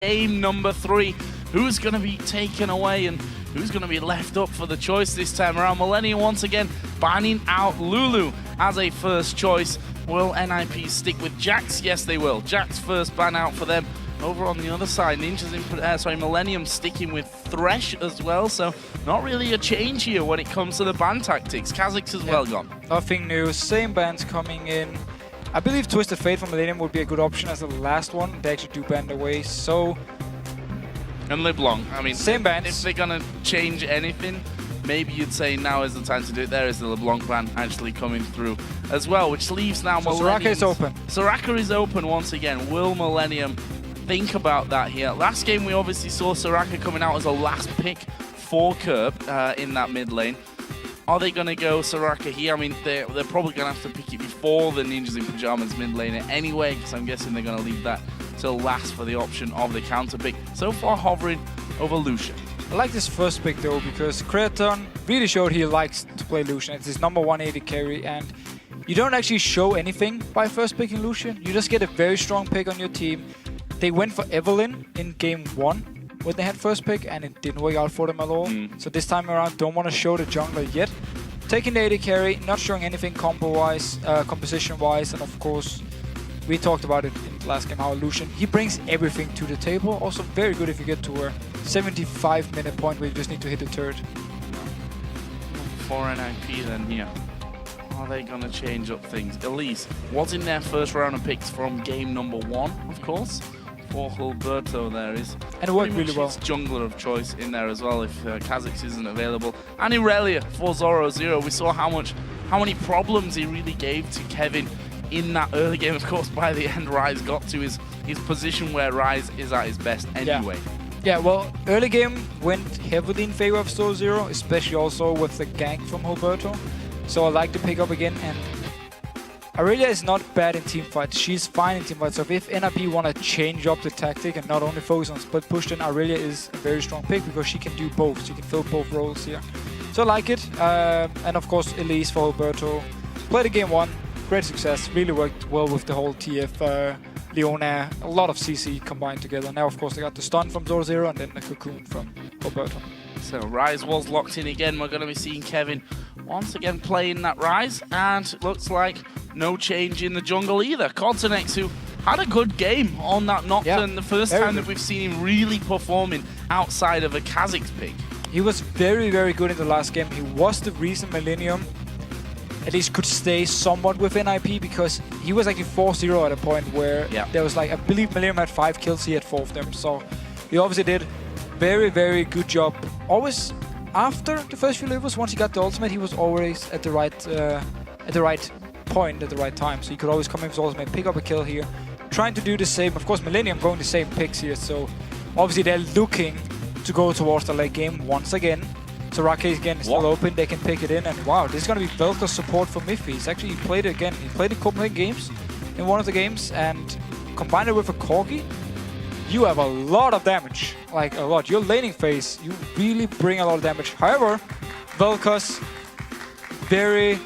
game number 3. Who's going to be taken away and who's going to be left up for the choice this time around? Millenium once again banning out Lulu as a first choice. Will NIP stick with Jax? Yes, they will. Jax first ban out for them. Over on the other side, Millenium sticking with Thresh as well, so not really a change here when it comes to the ban tactics. Kha'Zix as well gone. Nothing new, same bans coming in. I believe Twisted Fate from Millenium would be a good option as the last one. They actually do ban away, so... And LeBlanc, I mean, same bans. If they're going to change anything, maybe you'd say now is the time to do it. There is the LeBlanc ban actually coming through as well, which leaves now so Soraka is open. Soraka is open once again. Will Millenium think about that here? Last game we obviously saw Soraka coming out as a last pick for Curb in that mid lane. Are they going to go Soraka here? I mean, they're probably going to have to pick it before the Ninjas in Pyjamas mid laner anyway, because I'm guessing they're going to leave that till last for the option of the counter pick. So far hovering over Lucian. I like this first pick though, because Creaton really showed he likes to play Lucian. It's his number 180 carry, and you don't actually show anything by first picking Lucian. You just get a very strong pick on your team. They went for Evelyn in game 1 when they had first pick, and it didn't work out for them at all. So this time around, don't want to show the jungler yet. Taking the AD carry, not showing anything combo-wise, composition-wise, and of course, we talked about it in the last game, how Lucian, he brings everything to the table. Also very good if you get to a 75-minute point where you just need to hit the turret. For NIP then here. Are they going to change up things? Elise was in their first round of picks from game number 1, of course. For Hilberto there is. And it worked really well. Jungler of choice in there as well if Kha'Zix isn't available. And Irelia for Zoro Zero. We saw how many problems he really gave to Kevin in that early game. Of course, by the end, Rise got to his position where Rise is at his best anyway. Yeah, well, early game went heavily in favor of Zoro Zero, especially also with the gank from Hilberto. So I like to pick up again, and Irelia is not bad in teamfights. She's fine in teamfights. So if NIP want to change up the tactic and not only focus on split push, then Irelia is a very strong pick because she can do both. She can fill both roles here. So I like it. And of course, Elise for Hilberto. Played the game 1. Great success. Really worked well with the whole TF, Leona. A lot of CC combined together. Now, of course, they got the stun from Zoro Zero and then the cocoon from Hilberto. So Rise was locked in again. We're going to be seeing Kevin once again playing that Rise, and looks like no change in the jungle either. Cortenex, who had a good game on that Nocturne, the first time that we've seen him really performing outside of a Kha'Zix pick. He was very, very good in the last game. He was the reason Millenium at least could stay somewhat with NIP, because he was actually 4-0 at a point where there was like, I believe Millenium had 5 kills, he had 4 of them. So he obviously did very, very good job. Always after the first few levels, once he got the ultimate, he was always at the right point at the right time. So he could always come in with his ultimate, pick up a kill here, trying to do the same. Of course, Millenium going the same picks here, so obviously they're looking to go towards the late game once again. Soraka again is still open, they can pick it in, and wow, this is going to be Velka's support for Miffy. He's actually played it again. He played the Copenhagen games in one of the games, and combined it with a Corgi, you have a lot of damage, like a lot. Your laning phase, you really bring a lot of damage. However, Velka's very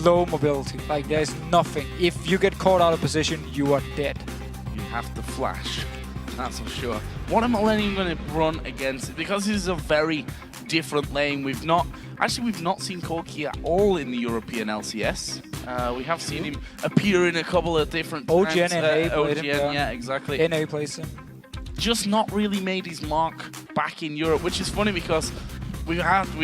low mobility, like there's nothing. If you get caught out of position, you are dead. You have to flash, that's for sure. What am Millenium going to run against? Because this is a very different lane. We've not seen Corki at all in the European LCS. We have seen him appear in a couple of different OGN times. and A played him, yeah, exactly. NA plays him. Just not really made his mark back in Europe, which is funny because we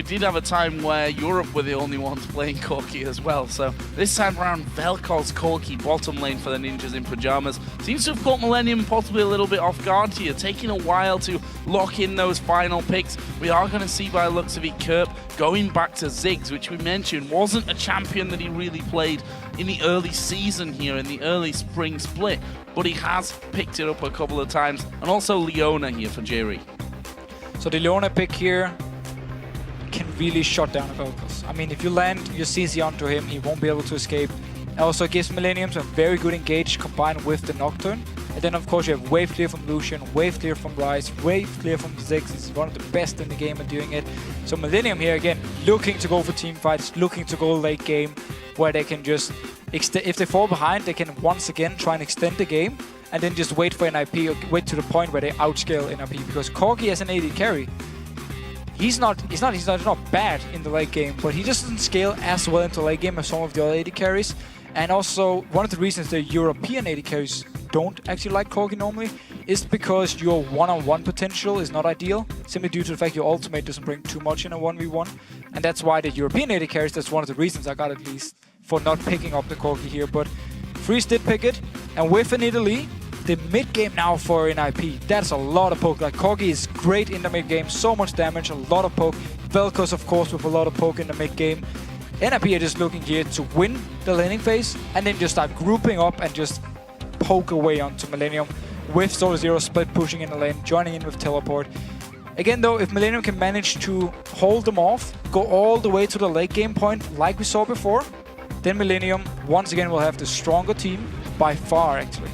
did have a time where Europe were the only ones playing Corki as well. So this time around, Velkoz's Corki bottom lane for the Ninjas in Pyjamas seems to have caught Millenium possibly a little bit off guard here, taking a while to lock in those final picks. We are going to see by the looks of it, Kerp going back to Ziggs, which we mentioned wasn't a champion that he really played in the early season here, in the early spring split, but he has picked it up a couple of times, and also Leona here for Jerry. So the Leona pick here can really shut down Velkos. I mean, if you land your CC onto him, he won't be able to escape. It also gives Millenium some very good engage combined with the Nocturne. And then, of course, you have wave clear from Lucian, wave clear from Rise, wave clear from Ziggs. He's one of the best in the game at doing it. So Millenium here, again, looking to go for team fights, looking to go late game, where they can just, if they fall behind, they can once again try and extend the game and then just wait for NIP or wait to the point where they outscale NIP. Because Corki as an AD carry, he's not bad in the late game, but he just doesn't scale as well into late game as some of the other AD carries. And also, one of the reasons the European AD carries don't actually like Corki normally is because your one-on-one potential is not ideal, simply due to the fact your ultimate doesn't bring too much in a 1v1. And that's why the European AD carries, that's one of the reasons I got at least for not picking up the Corki here. But Freeze did pick it, and with an Italy, the mid game now for NIP, that's a lot of poke. Like Corki is great in the mid game, so much damage, a lot of poke. Vel'Koz, of course, with a lot of poke in the mid game. NIP are just looking here to win the laning phase and then just start grouping up and just poke away onto Millenium with Solar Zero split pushing in the lane, joining in with Teleport. Again though, if Millenium can manage to hold them off, go all the way to the late game point like we saw before, then Millenium once again will have the stronger team by far actually.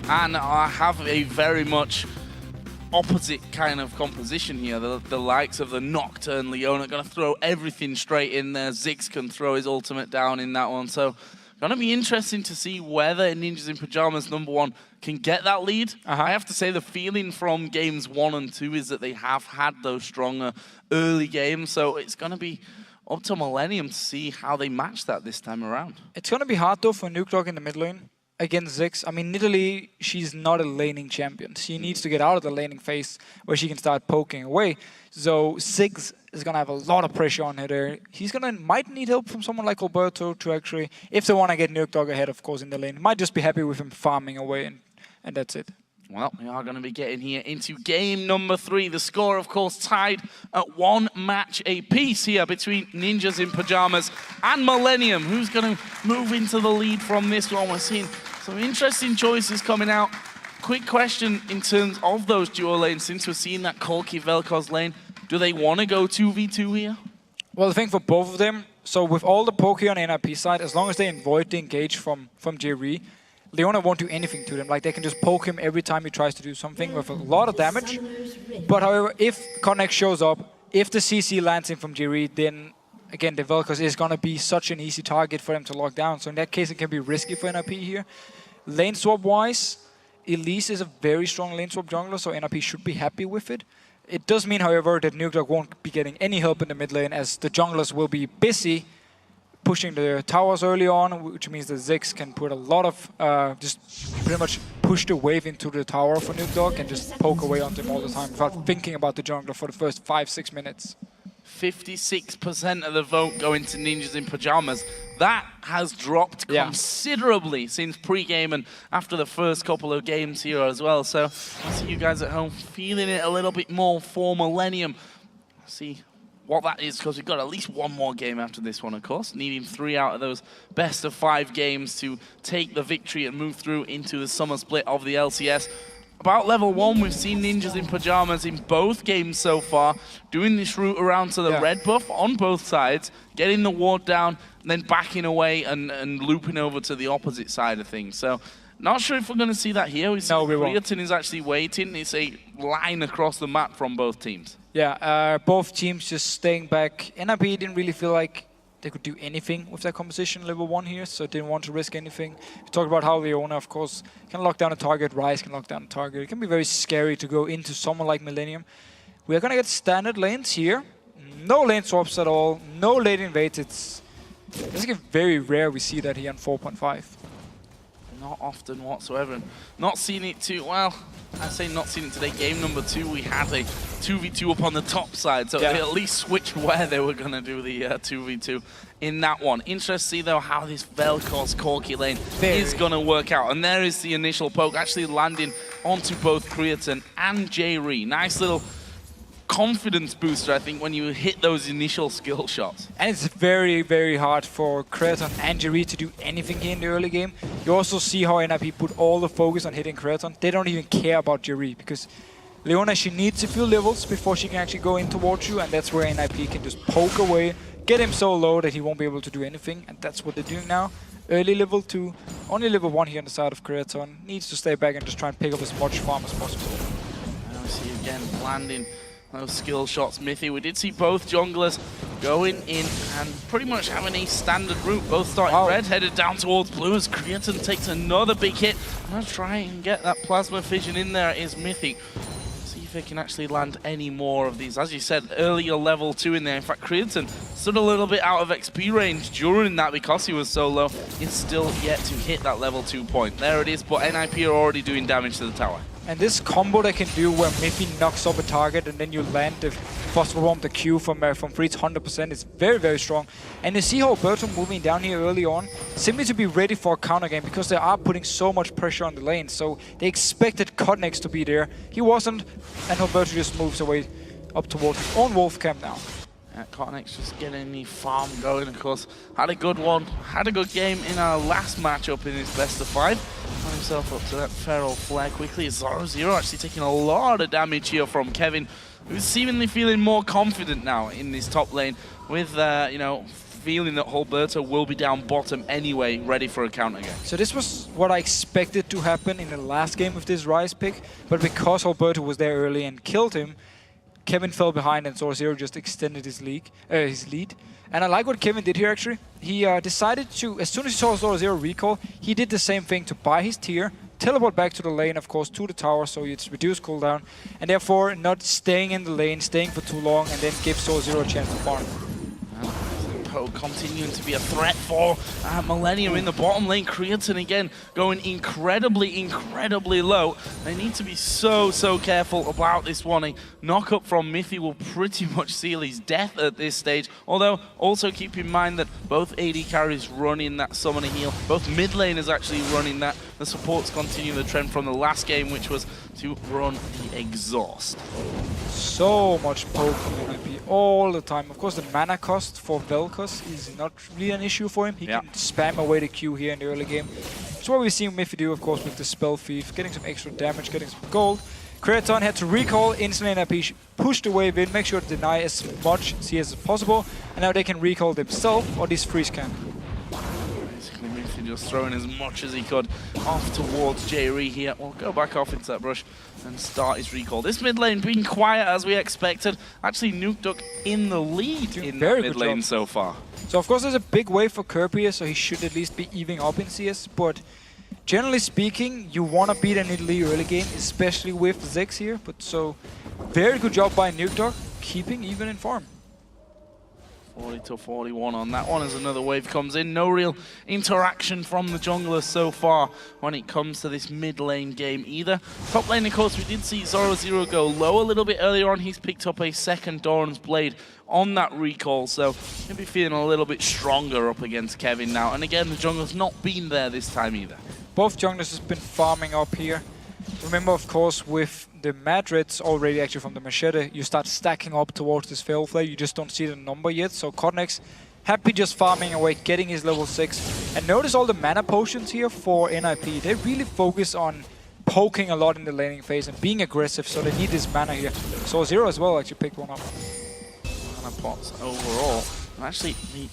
And I have a very much opposite kind of composition here. The likes of the Nocturne Leona are going to throw everything straight in there. Ziggs can throw his ultimate down in that one. So going to be interesting to see whether Ninjas in Pyjamas #1 can get that lead. I have to say the feeling from games 1 and 2 is that they have had those stronger early games. So it's going to be up to Millenium to see how they match that this time around. It's going to be hard though for Nukedog in the mid lane against Ziggs. I mean, Italy, she's not a laning champion. She needs to get out of the laning phase where she can start poking away. So Ziggs is going to have a lot of pressure on her there. He's might need help from someone like Alberto to actually, if they want to get Nukedog ahead, of course, in the lane. Might just be happy with him farming away, and that's it. Well, we are going to be getting here into game number 3. The score, of course, tied at 1 match apiece here between Ninjas in Pyjamas and Millenium. Who's going to move into the lead from this one? We're seeing some interesting choices coming out. Quick question in terms of those duo lanes, since we're seeing that Corki Vel'Koz lane, do they want to go 2v2 here? Well, I think for both of them, so with all the poke on NIP side, as long as they avoid the engage from Jerry, Leona won't do anything to them. Like, they can just poke him every time he tries to do something with a lot of damage. But however, if Connect shows up, if the CC lands in from Jerry, then again, the Vel'Koz is going to be such an easy target for them to lock down. So in that case, it can be risky for NIP here. Lane swap-wise, Elise is a very strong lane swap jungler, so NIP should be happy with it. It does mean, however, that Nukedog won't be getting any help in the mid lane, as the junglers will be busy pushing the towers early on, which means that Ziggs can put a lot of, just pretty much push the wave into the tower for Nukedog and just poke away on them all the time without thinking about the jungler for the first 5-6 minutes. 56% of the vote going to Ninjas in Pyjamas. That has dropped considerably since pre-game and after the first couple of games here as well. So I see you guys at home feeling it a little bit more for Millenium. See what that is, because we've got at least one more game after this one, of course. Needing 3 out of those best of 5 games to take the victory and move through into the summer split of the LCS. About level 1, we've seen Ninjas in Pyjamas in both games so far, doing this route around to the red buff on both sides, getting the ward down, and then backing away and looping over to the opposite side of things. So, not sure if we're going to see that here. We see Creatine is actually waiting. It's a line across the map from both teams. Yeah, both teams just staying back. NIP didn't really feel like they could do anything with their composition level 1 here, so didn't want to risk anything. We talked about how Leona, of course, can lock down a target, Ryze can lock down a target. It can be very scary to go into someone like Millenium. We are going to get standard lanes here. No lane swaps at all, no late invades. It's very rare we see that here on 4.5. Not often whatsoever. Not seen it too well. I say not seen it today. Game number 2, we had a 2v2 up on the top side, so they at least switched where they were going to do the 2v2 in that one. Interesting to see, though, how this Vel'Koz Corki lane is going to work out. And there is the initial poke, actually landing onto both Creatine and J-Ree. Nice little confidence booster, I think, when you hit those initial skill shots. And it's very, very hard for Creatine and J-Ree to do anything here in the early game. You also see how NIP put all the focus on hitting Creatine. They don't even care about J-Ree, because Leona, she needs a few levels before she can actually go in towards you, and that's where NIP can just poke away, get him so low that he won't be able to do anything, and that's what they're doing now. Early level 2, only level 1 here on the side of Creatine. Needs to stay back and just try and pick up as much farm as possible. Now we see again landing those skill shots. Mithy, we did see both junglers going in and pretty much having a standard route. Both starting red, headed down towards blue as Creaton takes another big hit. I'm going to try and get that plasma fission in there is Mythic. See if they can actually land any more of these. As you said, earlier level 2 in there. In fact, Creaton stood a little bit out of XP range during that because he was so low. It's still yet to hit that level 2 point. There it is, but NIP are already doing damage to the tower. And this combo they can do where Miffy knocks off a target and then you land the Phosphor Bomb, the Q from Freeze 100% is very, very strong. And you see how Alberto moving down here early on, simply to be ready for a counter game because they are putting so much pressure on the lane. So they expected Cotnex to be there. He wasn't, and Alberto just moves away up towards his own Wolf Camp now. Cotnex just getting the farm going, of course. Had a good one, had a good game in our last matchup in his best of 5. Got himself up to that Feral Flare quickly. 0-0 actually taking a lot of damage here from Kevin, who's seemingly feeling more confident now in this top lane with, you know, feeling that Alberto will be down bottom anyway, ready for a counter game. So this was what I expected to happen in the last game with this Ryze pick, but because Alberto was there early and killed him, Kevin fell behind and 0-0 just extended his lead. And I like what Kevin did here actually. He decided to, as soon as he saw 0-0 recall, he did the same thing to buy his tier, teleport back to the lane, of course, to the tower, so it's reduced cooldown, and therefore not staying in the lane, staying for too long, and then give 0-0 a chance to farm. Continuing to be a threat for Millenium in the bottom lane. Creaton again going incredibly low. They need to be so careful about this one. A knock-up from Miffy will pretty much seal his death at this stage. Although, also keep in mind that both AD carries running that summoner heal. Both mid laners actually running that. The supports continue the trend from the last game, which was to run the exhaust. So much poke from NIP all the time. Of course, the mana cost for Vel'Koz is not really an issue for him. He can spam away the Q here in the early game. That's what we've seen Miffy do, of course, with the Spell Thief, getting some extra damage, getting some gold. Creaton had to recall, instantly NIP pushed the wave in, make sure to deny as much CS as possible, and now they can recall themselves, or this freeze can. Basically, Miffy just throwing as much as he could off towards J-Re here. We'll go back off into that brush and start his recall. This mid lane being quiet as we expected. Actually, Nukeduck in the lead in the mid lane so far. So of course there's a big wave for Kirby here, so he should at least be evening up in CS, but generally speaking, you want to beat an Italy early game, especially with Zex here, but so very good job by Nukeduck, keeping even in farm. 40-41 on that one as another wave comes in. No real interaction from the junglers so far when it comes to this mid lane game either. Top lane, of course, we did see 0-0 go low a little bit earlier on. He's picked up a second Doran's Blade on that recall, so he'll be feeling a little bit stronger up against Kevin now. And again, the jungler's not been there this time either. Both junglers has been farming up here. Remember, of course, with the Madrids already actually from the Machete, you start stacking up towards this Feral Flare. You just don't see the number yet. So Cotnex happy just farming away, getting his level 6. And notice all the mana potions here for NIP. They really focus on poking a lot in the laning phase and being aggressive, so they need this mana here. So 0 as well actually picked one up. Mana pots overall. And actually, the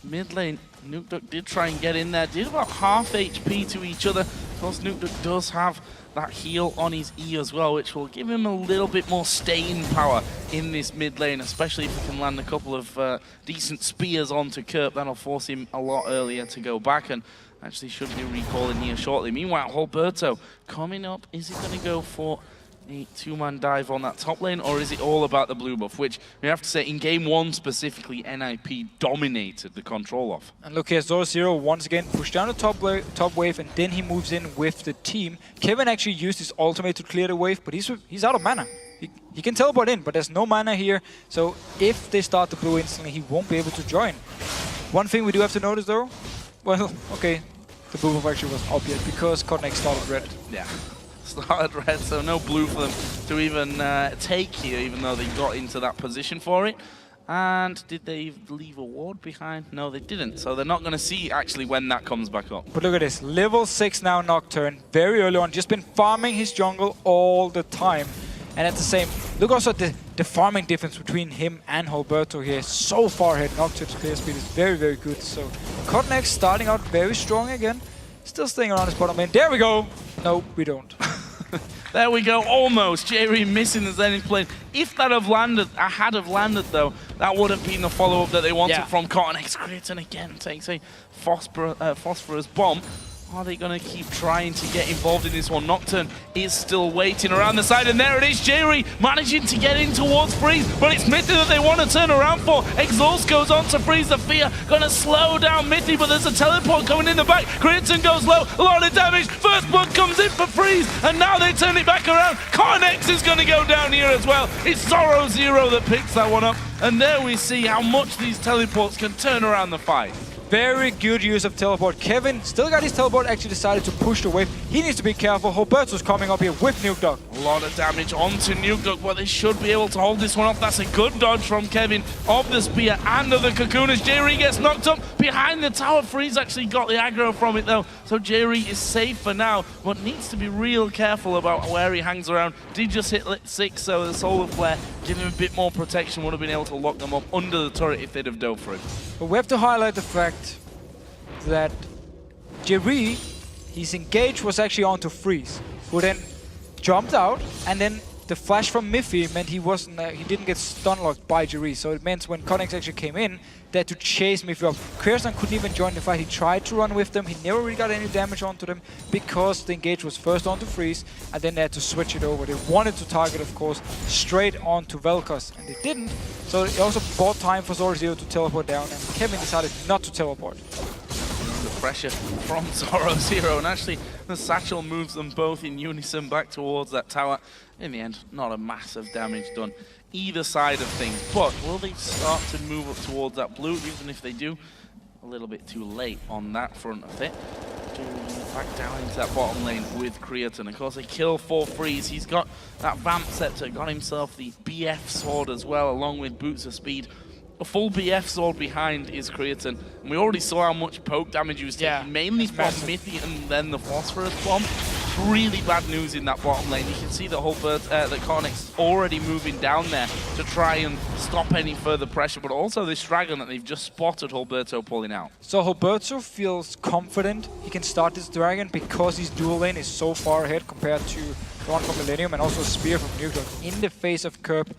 mid lane, Nukeduck did try and get in there. Did about half HP to each other. Of course, Nukeduck does have that heal on his E as well, which will give him a little bit more staying power in this mid lane, especially if he can land a couple of decent spears onto Kerp. That'll force him a lot earlier to go back, and actually should be recalling here shortly. Meanwhile, Alberto coming up. Is he going to go for a two-man dive on that top lane, or is it all about the blue buff? Which we have to say, in game 1 specifically, NIP dominated the control off. And look here, 0-0 once again pushed down the top wave, and then he moves in with the team. Kevin actually used his ultimate to clear the wave, but he's out of mana. He can teleport in, but there's no mana here. So if they start the blue instantly, he won't be able to join. One thing we do have to notice though, well, okay, the blue buff actually wasn't up yet because Cotnex started red. Yeah. Started red, so no blue for them to even take here, even though they got into that position for it. And did they leave a ward behind? No, they didn't. So they're not going to see actually when that comes back up. But look at this, level 6 now Nocturne, very early on, just been farming his jungle all the time. And at the same, look also at the farming difference between him and Alberto here. So far ahead, Nocturne's clear speed is very good. So Cotnex starting out very strong again. Still staying around his bottom lane. There we go! No, we don't. There we go, almost. Jerry missing the Zenith plane. If that had landed though, that would have been the follow-up that they wanted from Cortex. Creighton again takes a phosphorus bomb. Are they going to keep trying to get involved in this one? Nocturne is still waiting around the side, and there it is, Jerry managing to get in towards Freeze, but it's Mithy that they want to turn around for. Exhaust goes on to Freeze the Fear, going to slow down Mithy, but there's a teleport coming in the back. Creighton goes low, a lot of damage. First blood comes in for Freeze, and now they turn it back around. Cornex is going to go down here as well. It's Zorro Zero that picks that one up, and there we see how much these teleports can turn around the fight. Very good use of teleport. Kevin still got his teleport, actually decided to push the wave. He needs to be careful. Roberto's coming up here with Nuke Dog. A lot of damage onto Nuke Dog, but they should be able to hold this one off. That's a good dodge from Kevin of the spear and of the cocoon as Jerry gets knocked up behind the tower. Freeze actually got the aggro from it though, so Jerry is safe for now, but needs to be real careful about where he hangs around. Did just hit 6, so the Solar Flare giving him a bit more protection, would have been able to lock them up under the turret if they'd have dove for it. But we have to highlight the fact that Jerry, his engage was actually onto Freeze, who then jumped out, and then the flash from Miffy meant he didn't get stun locked by Jerry. So it meant when Connex actually came in, they had to chase Miffy up. Kirsten couldn't even join the fight. He tried to run with them. He never really got any damage onto them because the engage was first onto Freeze, and then they had to switch it over. They wanted to target, of course, straight onto Vel'Koz, and they didn't. So it also bought time for Zorro Zero to teleport down, and Kevin decided not to teleport. The pressure from Zorro Zero, and actually the satchel moves them both in unison back towards that tower. In the end, not a massive damage done either side of things, but will they start to move up towards that blue? Even if they do, a little bit too late on that front of it. Back down into that bottom lane with Creaton. Of course, they kill for Freeze. He's got that Vamp Scepter, got himself the BF Sword as well, along with Boots of Speed. A full BF Sword behind is Creaton. And we already saw how much poke damage he was taking, mainly from Mithy and then the Phosphorus Bomb. Really bad news in that bottom lane. You can see that that Cornex already moving down there to try and stop any further pressure, but also this Dragon that they've just spotted Roberto pulling out. So Roberto feels confident he can start this Dragon because his dual lane is so far ahead compared to the one from Millenium, and also Spear from Nuke Dog in the face of Kerb.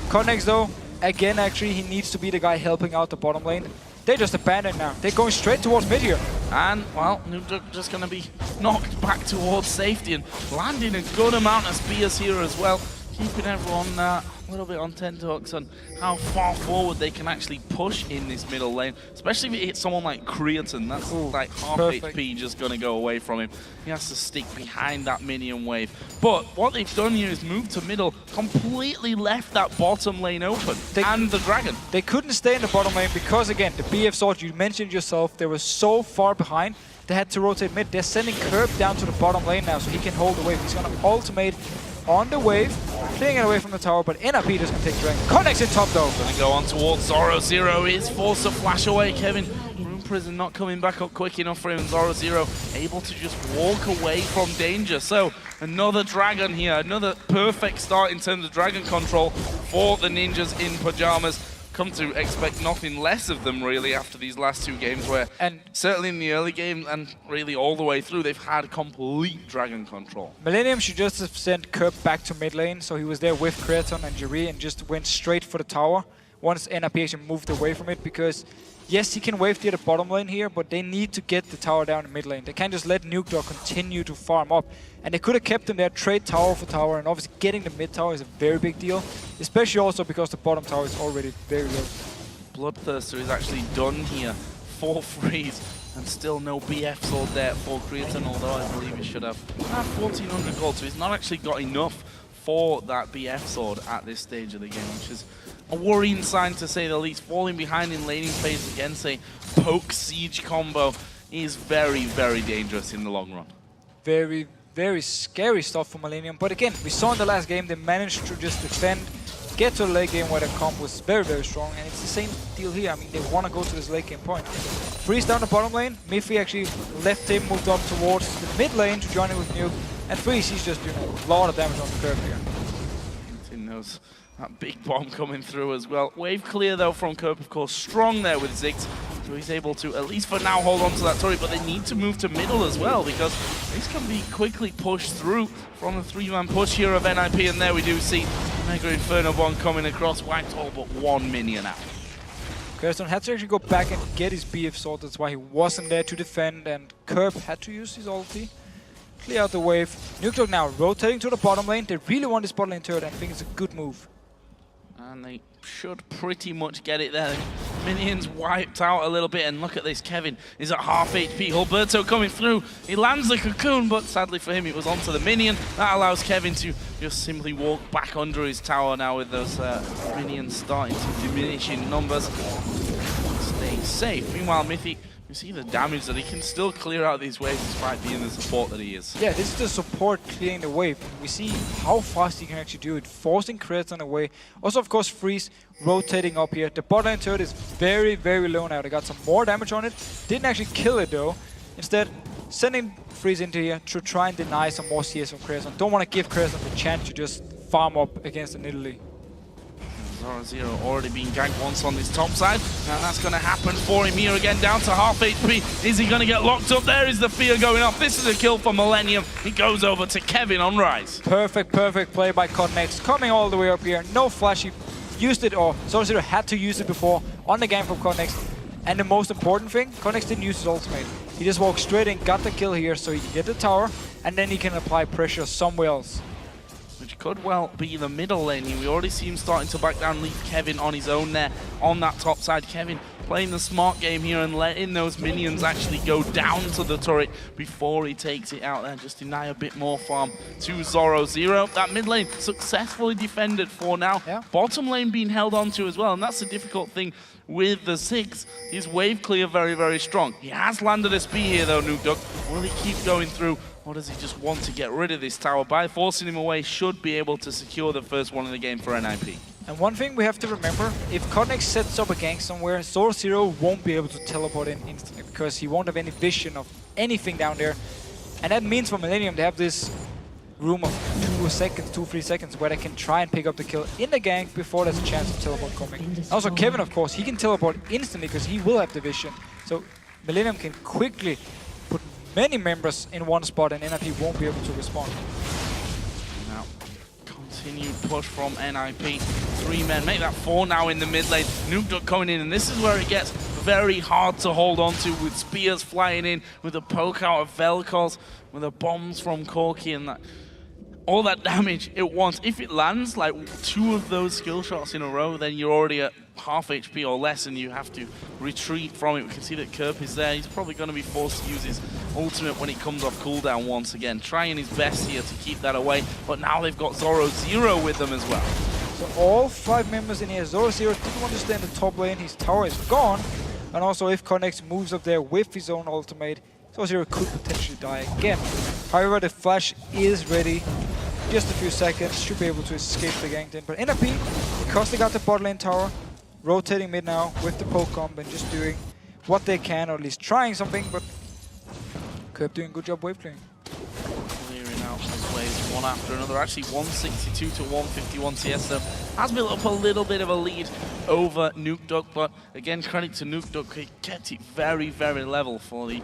Cornex though, again actually he needs to be the guy helping out the bottom lane. They just abandoned now. They're going straight towards mid here. And, well, Nuke Dog just going to be knocked back towards safety and landing a good amount of spears here as well. Keeping everyone a little bit on tenterhooks on how far forward they can actually push in this middle lane. Especially if it hits someone like Creaton. That's like half HP just going to go away from him. He has to stick behind that minion wave. But what they've done here is move to middle, completely left that bottom lane open. And the Dragon. They couldn't stay in the bottom lane because, again, the BF Sword, you mentioned yourself, they were so far behind. They had to rotate mid. They're sending Kerb down to the bottom lane now so he can hold the wave. He's going to ultimate on the wave, clearing it away from the tower, but NRP just gonna take Dragon. Connex in top though. Gonna go on towards Zorro Zero. Is forced to flash away. Kevin, Rune Prison not coming back up quick enough for him. Zorro Zero able to just walk away from danger. So another Dragon here, another perfect start in terms of Dragon control for the ninjas in Pyjamas. Come to expect nothing less of them really after these last two games, where certainly in the early game and really all the way through they've had complete Dragon control. Millenium should just have sent Kerb back to mid lane, so he was there with Creaton and Jerry and just went straight for the tower once NRP actually moved away from it, because yes, he can wave to the bottom lane here, but they need to get the tower down in mid lane. They can't just let Nuke Dog continue to farm up. And they could have kept him there, trade tower for tower, and obviously getting the mid tower is a very big deal, especially also because the bottom tower is already very low. Bloodthirster is actually done here for Freeze, and still no BF Sword there for Creaton, although I believe he should have 1400 gold, so he's not actually got enough for that BF Sword at this stage of the game, which is a worrying sign to say the least. Falling behind in laning phase against a poke siege combo is very, very dangerous in the long run. Very, very scary stuff for Millenium, but again, we saw in the last game they managed to just defend, get to the late game where the comp was very, very strong, and it's the same deal here. I mean, they want to go to this late game point. Freeze down the bottom lane, Miffy actually left him, moved up towards the mid lane to join in with Nuke, and Freeze, he's just doing a lot of damage on the curve here. He knows that big bomb coming through as well. Wave clear though from Kerb, of course, strong there with Ziggs. So he's able to, at least for now, hold on to that turret, but they need to move to middle as well, because This can be quickly pushed through from the three-man push here of NIP, and there we do see Mega Inferno Bomb coming across, wiped all but one minion out. Kirsten had to actually go back and get his BF sword, that's why he wasn't there to defend, and Kerb had to use his ulti. Clear out the wave. Nuke now rotating to the bottom lane. They really want this bottom lane turret, and I think it's a good move. And they should pretty much get it there. Minions wiped out a little bit, and look at this, Kevin is at half HP. Alberto coming through, he lands the cocoon, but sadly for him it was onto the minion. That allows Kevin to just simply walk back under his tower now with those minions starting to diminish in numbers. Stay safe. Meanwhile, Mythic, you see the damage that he can still clear out these waves despite being the support that he is. Yeah, this is the support clearing the wave. We see how fast he can actually do it, forcing crits on the way. Also, of course, Freeze rotating up here. The bot lane turret is very, very low now. They got some more damage on it. Didn't actually kill it though. Instead, sending Freeze into here to try and deny some more CS from Crescent. Don't want to give Crescent the chance to just farm up against the Nidalee. Zero already being ganked once on this top side, and that's going to happen for him here again, down to half HP. Is he going to get locked up? There is the fear going off. This is a kill for Millenium. He goes over to Kevin on Rise. Perfect play by Codnex, coming all the way up here. No flash, he used it, or Zero had to use it before on the game from Codnex. And the most important thing, Codnex didn't use his ultimate. He just walked straight in, got the kill here, so he can get the tower, and then he can apply pressure somewhere else. Which could well be the middle lane here. We already see him starting to back down, leave Kevin on his own there on that top side. Kevin playing the smart game here and letting those minions actually go down to the turret before he takes it out there. Just deny a bit more farm to Zoro. That mid lane successfully defended for now. Yeah. Bottom lane being held onto as well, and that's the difficult thing with the 6. His wave clear very, very strong. He has landed a spear here though, Nuke. Will he keep going through? Or does he just want to get rid of this tower? By forcing him away, should be able to secure the first one in the game for NIP. And one thing we have to remember, if Codnex sets up a gank somewhere, Zero won't be able to teleport in instantly because he won't have any vision of anything down there. And that means for Millenium they have this room of 2-3 seconds where they can try and pick up the kill in the gank before there's a chance of teleport coming. Also Kevin, of course, he can teleport instantly because he will have the vision. So Millenium can quickly put many members in one spot and NIP won't be able to respond. Now, continued push from NIP. 3 men, make that 4 now in the mid lane. Nuke coming in, and this is where it gets very hard to hold on to, with spears flying in, with a poke out of Vel'Koz, with the bombs from Corki, and that all that damage it wants. If it lands like 2 of those skill shots in a row, then you're already at half HP or less and you have to retreat from it. We can see that Kerp is there. He's probably going to be forced to use his ultimate when it comes off cooldown once again. Trying his best here to keep that away, but now they've got Zoro with them as well. So all 5 members in here. Zoro didn't want to stay in the top lane. His tower is gone. And also if Codnex moves up there with his own ultimate, Zoro could potentially die again. However, the flash is ready. Just a few seconds, should be able to escape the gank then. But NIP, because they got the bot lane tower, rotating mid now with the poke comp and just doing what they can, or at least trying something, but Kerb doing a good job wave clearing. Clearing out his waves one after another. Actually 162 to 151 CS, so has built up a little bit of a lead over Nuke, but again, credit to Nuke, he kept it very, very level for the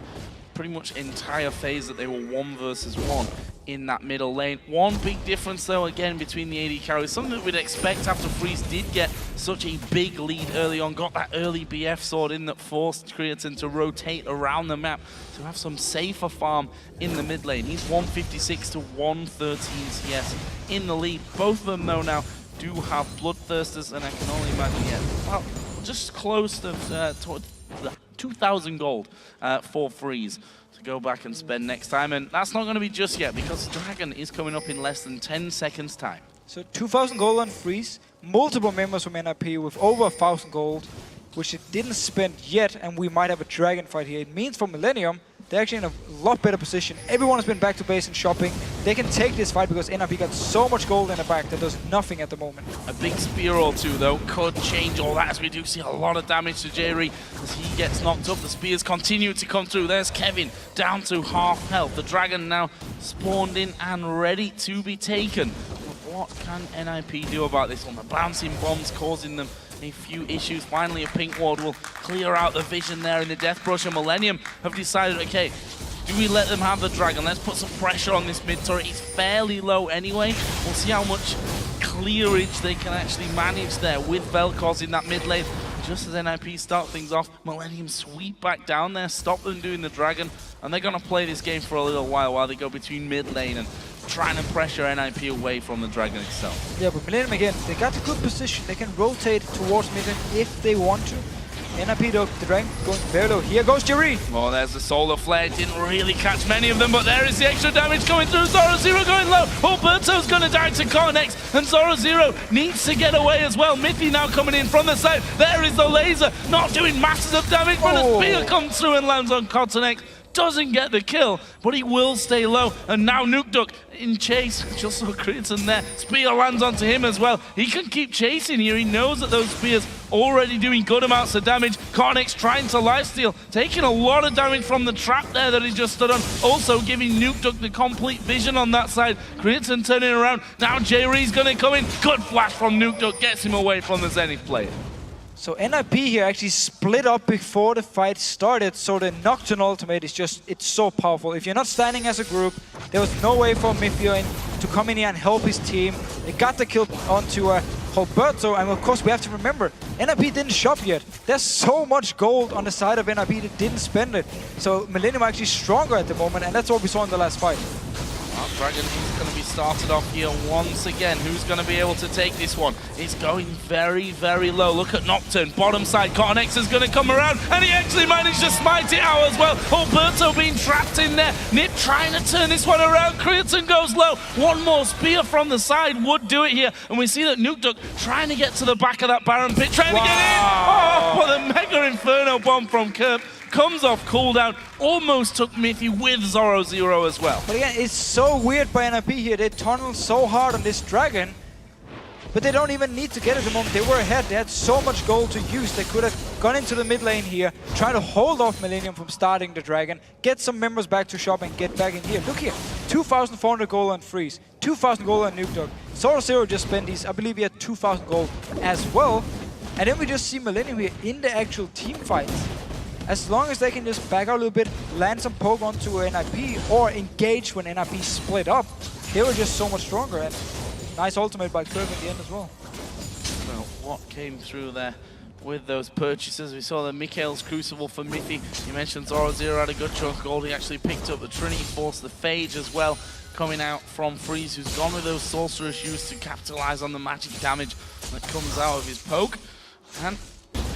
pretty much entire phase that they were 1 versus 1 in that middle lane. One big difference though, again, between the AD carries, something that we'd expect after Freeze did get such a big lead early on, got that early BF sword in that forced Creatine to rotate around the map to have some safer farm in the mid lane. He's 156 to 113 CS in the lead. Both of them though now do have Bloodthirsters, and I can only imagine, well, just close to 2,000 gold for Freeze to go back and spend next time, and that's not going to be just yet because Dragon is coming up in less than 10 seconds time. So 2,000 gold on Freeze, multiple members from NIP with over 1,000 gold, which it didn't spend yet, and we might have a Dragon fight here. It means for Millenium, they're actually in a lot better position. Everyone has been back to base and shopping. They can take this fight because NIP got so much gold in the back that does nothing at the moment. A big spear or 2 though could change all that, as we do see a lot of damage to Jerry as he gets knocked up. The spears continue to come through. There's Kevin down to half health. The Dragon now spawned in and ready to be taken. But what can NIP do about this one? The bouncing bombs causing them a few issues. Finally, a pink ward will clear out the vision there in the Death Brush, and Millenium have decided, okay, Do we let them have the Dragon? Let's put some pressure on this mid turret. It's fairly low anyway. We'll see how much clearage they can actually manage there with Vel'Koz in that mid lane. Just as NIP start things off, Millenium sweep back down there, stop them doing the Dragon, and they're going to play this game for a little while they go between mid lane and trying to pressure NIP away from the Dragon itself. Yeah, but Millenium again, they got a good position. They can rotate towards mid lane if they want to. NIP though, the Dragon going very low. Here goes Jerry. Oh, there's the Solar Flare. Didn't really catch many of them, but there is the extra damage coming through. Zoro going low. Alberto's going to die to Cornex, and Zoro needs to get away as well. Mithy now coming in from the side. There is the laser, not doing masses of damage, but a spear comes through and lands on Cornex. Doesn't get the kill, but he will stay low. And now Nukeduck in chase, just so Creaton there. Spear lands onto him as well. He can keep chasing here. He knows that those spears already doing good amounts of damage. Cornex trying to lifesteal, taking a lot of damage from the trap there that he just stood on. Also giving Nukeduck the complete vision on that side. Creaton turning around. Now J-Ree's gonna come in. Good flash from Nukeduck, gets him away from the Zenith player. So NIP here actually split up before the fight started, so the Nocturne ultimate is just, it's so powerful. If you're not standing as a group, there was no way for Mifio to come in here and help his team. They got the kill onto Alberto, and of course we have to remember, NIP didn't shop yet. There's so much gold on the side of NIP that didn't spend it. So Millenium are actually stronger at the moment, and that's what we saw in the last fight. Well, Dragon is going to be started off here once again. Who's going to be able to take this one? It's going very, very low. Look at Nocturne, bottom side. Cornex is going to come around, and he actually managed to smite it out as well. Alberto being trapped in there. Nip trying to turn this one around. Creaton goes low. One more spear from the side would do it here. And we see that Nukeduck trying to get to the back of that Baron pit, trying to get in. Oh, but the Mega Inferno bomb from Kerp comes off cooldown, almost took Mithy with Zoro as well. But again, it's so weird by NIP here. They tunnel so hard on this Dragon, but they don't even need to get it the moment. They were ahead. They had so much gold to use. They could have gone into the mid lane here, trying to hold off Millenium from starting the Dragon, get some members back to shop and get back in here. Look here, 2,400 gold on Freeze, 2,000 gold on Nukeduck. Zoro just spent these, I believe he had 2,000 gold as well. And then we just see Millenium here in the actual team fights. As long as they can just back out a little bit, land some poke onto NIP, or engage when NIP split up, they were just so much stronger. And nice ultimate by Kirk in the end as well. Well, what came through there with those purchases? We saw the Mikhail's Crucible for Mithy. You mentioned Zoro had a good chunk of gold. He actually picked up the Trinity Force, the Phage as well, coming out from Freeze, who's gone with those Sorceress used to capitalize on the magic damage that comes out of his poke. And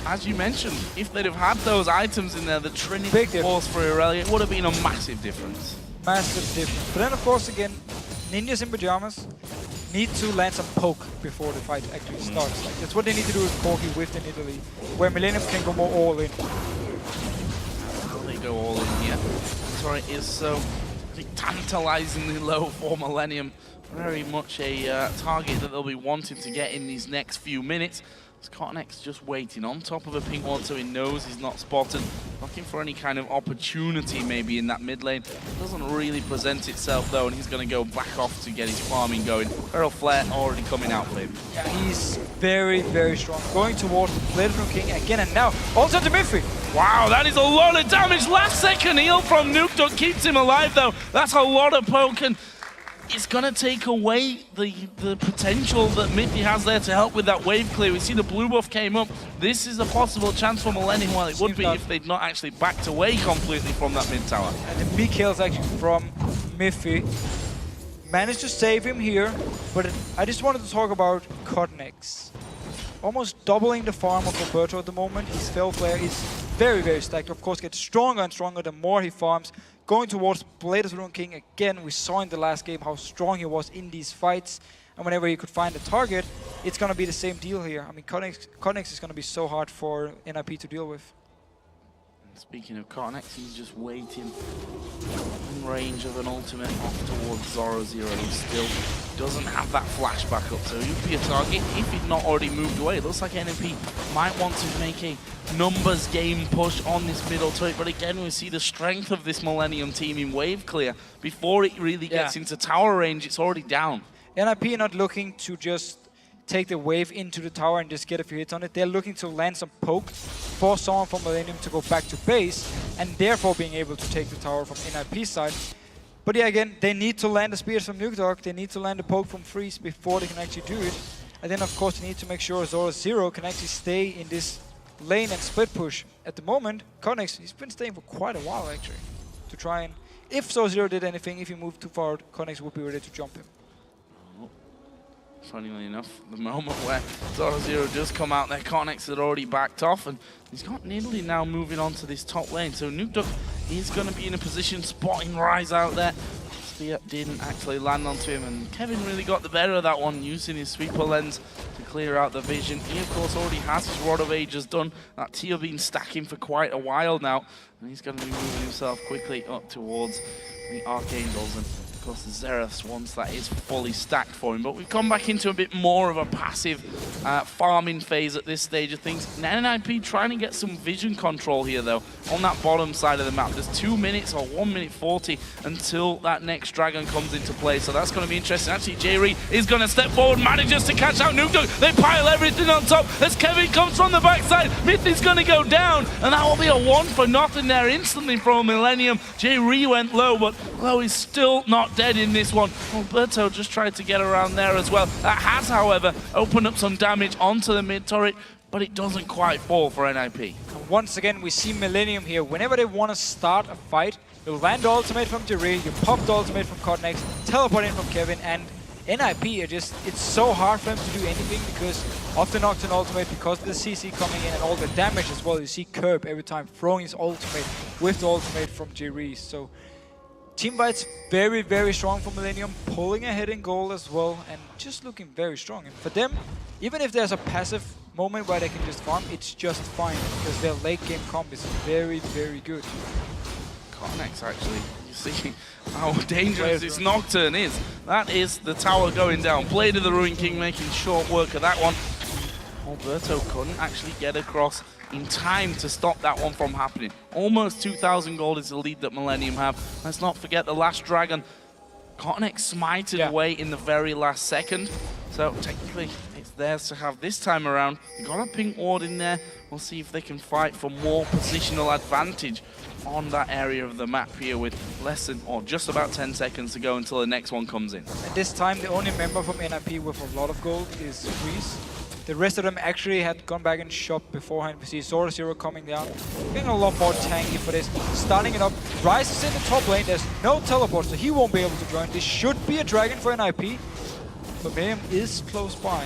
as you mentioned, if they'd have had those items in there, the Trinity Force for Irelia, it would have been a massive difference. Massive difference. But then, of course, again, ninjas in pajamas need to land some poke before the fight actually starts. Like, that's what they need to do with Corki with in Italy, where Millenium can go more all in. They go all in here. Sorry, is so tantalizingly low for Millenium. Very much a target that they'll be wanting to get in these next few minutes. Cornex just waiting on top of a pink ward, so he knows he's not spotted. Looking for any kind of opportunity maybe in that mid lane. Doesn't really present itself though, and he's going to go back off to get his farming going. Feral Flare already coming out for him. Yeah, he's very, very strong. Going towards the Blade-Rune King again, and now also to Miffy. Wow, that is a lot of damage. Last second heal from Nukeduck keeps him alive though. That's a lot of poke, and it's going to take away the potential that Mithy has there to help with that wave clear. We see the blue buff came up. This is a possible chance for Millenium, while it would be if they'd not actually backed away completely from that mid tower. And the big kills actually from Miffy. Managed to save him here, but I just wanted to talk about Cornex. Almost doubling the farm of Alberto at the moment. His Feral Flare is very, very stacked. Of course, gets stronger and stronger the more he farms. Going towards Blade-Rune King again. We saw in the last game how strong he was in these fights. And whenever he could find a target, it's going to be the same deal here. I mean, Cornex is going to be so hard for NIP to deal with. Speaking of Cornex, he's just waiting in range of an ultimate off towards Zoro. He still doesn't have that flashback up, so he'd be a target if he'd not already moved away. It looks like NMP might want to make a numbers game push on this middle turret, but again, we see the strength of this Millenium team in wave clear. Before it really gets into tower range, it's already down. NIP not looking to just take the wave into the tower and just get a few hits on it. They're looking to land some poke, force someone from Millenium to go back to base, and therefore being able to take the tower from NIP's side. But yeah, again, they need to land the spears from Nukedog, they need to land the poke from Freeze before they can actually do it. And then of course they need to make sure Zoro Zero can actually stay in this lane and split push. At the moment, Connex, he's been staying for quite a while actually, to try and, if Zoro Zero did anything, if he moved too far, Connex would be ready to jump him. Funnily enough, the moment where Zoro Zero does come out there, Connex had already backed off, and he's got Nidalee now moving on to this top lane. So Nukedog is going to be in a position, spotting Rise out there. Spear didn't actually land onto him, and Kevin really got the better of that one, using his sweeper lens to clear out the vision. He, of course, already has his Rod of Ages done. That Teal been stacking for quite a while now, and he's going to be moving himself quickly up towards the Archangels. And of course, the Xerath, once that is fully stacked for him. But we've come back into a bit more of a passive farming phase at this stage of things. NIP trying to get some vision control here, though, on that bottom side of the map. There's 2 minutes or 1 minute 40 until that next dragon comes into play. So that's going to be interesting. Actually, J-Ree is going to step forward, manages to catch out Nukedog. They pile everything on top as Kevin comes from the backside. Myth is going to go down, and that will be a 1 for nothing there instantly from Millenium. J-Ree went low, but low is still not dead in this one. Alberto just tried to get around there as well. That has, however, opened up some damage onto the mid turret, but it doesn't quite fall for NIP. And once again, we see Millenium here. Whenever they want to start a fight, they'll land the ultimate from J-Ree, you pop the ultimate from Codnex, teleport in from Kevin, and NIP are just, it's so hard for them to do anything because of the Nocturne ultimate, because of the CC coming in and all the damage as well. You see Curb every time throwing his ultimate with the ultimate from J-Ree. So team fights very, very strong for Millenium, pulling ahead in goal as well, and just looking very strong. And for them, even if there's a passive moment where they can just farm, it's just fine, because their late game comp is very, very good. Connex, actually, you see how dangerous this Nocturne is. That is the tower going down. Blade of the Ruin King making short work of that one. Alberto couldn't actually get across in time to stop that one from happening. Almost 2,000 gold is the lead that Millenium have. Let's not forget the last dragon. Connex smited away in the very last second. So technically, it's theirs to have this time around. They got a pink ward in there. We'll see if they can fight for more positional advantage on that area of the map here with less than, or just about 10 seconds to go until the next one comes in. And this time, the only member from NIP with a lot of gold is Freeze. The rest of them actually had gone back and shopped beforehand. We see Zoro Zero coming down, getting a lot more tanky for this. Starting it up, Rise is in the top lane, there's no teleport, so he won't be able to join. This should be a dragon for NIP, but Millenium is close by.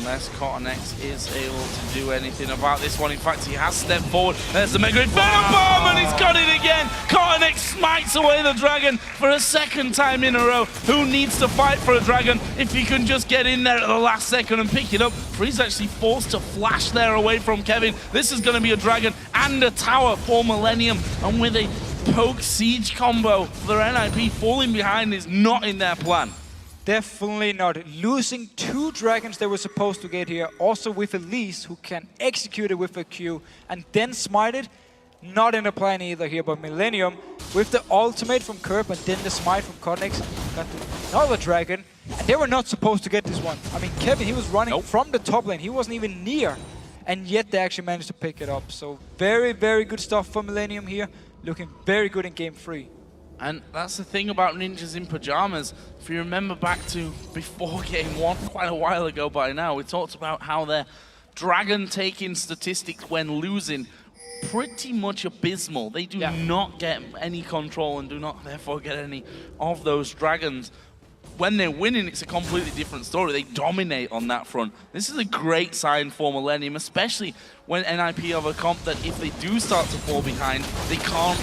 Unless Cottonex is able to do anything about this one. In fact, he has stepped forward. There's the Mega Inferno Bomb, and he's got it again. Cottonex smites away the dragon for a second time in a row. Who needs to fight for a dragon if he can just get in there at the last second and pick it up? Freeze actually forced to flash there away from Kevin. This is going to be a dragon and a tower for Millenium. And with a poke siege combo for NIP, falling behind is not in their plan. Definitely not. Losing 2 dragons they were supposed to get here, also with Elise, who can execute it with a Q and then smite it, not in the plan either here. But Millenium, with the ultimate from Curb and then the smite from Codnex, got another dragon, and they were not supposed to get this one. I mean, Kevin, he was running from the top lane, he wasn't even near, and yet they actually managed to pick it up. So very, very good stuff for Millenium here, looking very good in game 3. And that's the thing about Ninjas in Pyjamas. If you remember back to before game 1, quite a while ago by now, we talked about how their dragon taking statistics when losing pretty much abysmal. They do not get any control and do not therefore get any of those dragons. When they're winning, it's a completely different story. They dominate on that front. This is a great sign for Millenium, especially when NIP have a comp that if they do start to fall behind, they can't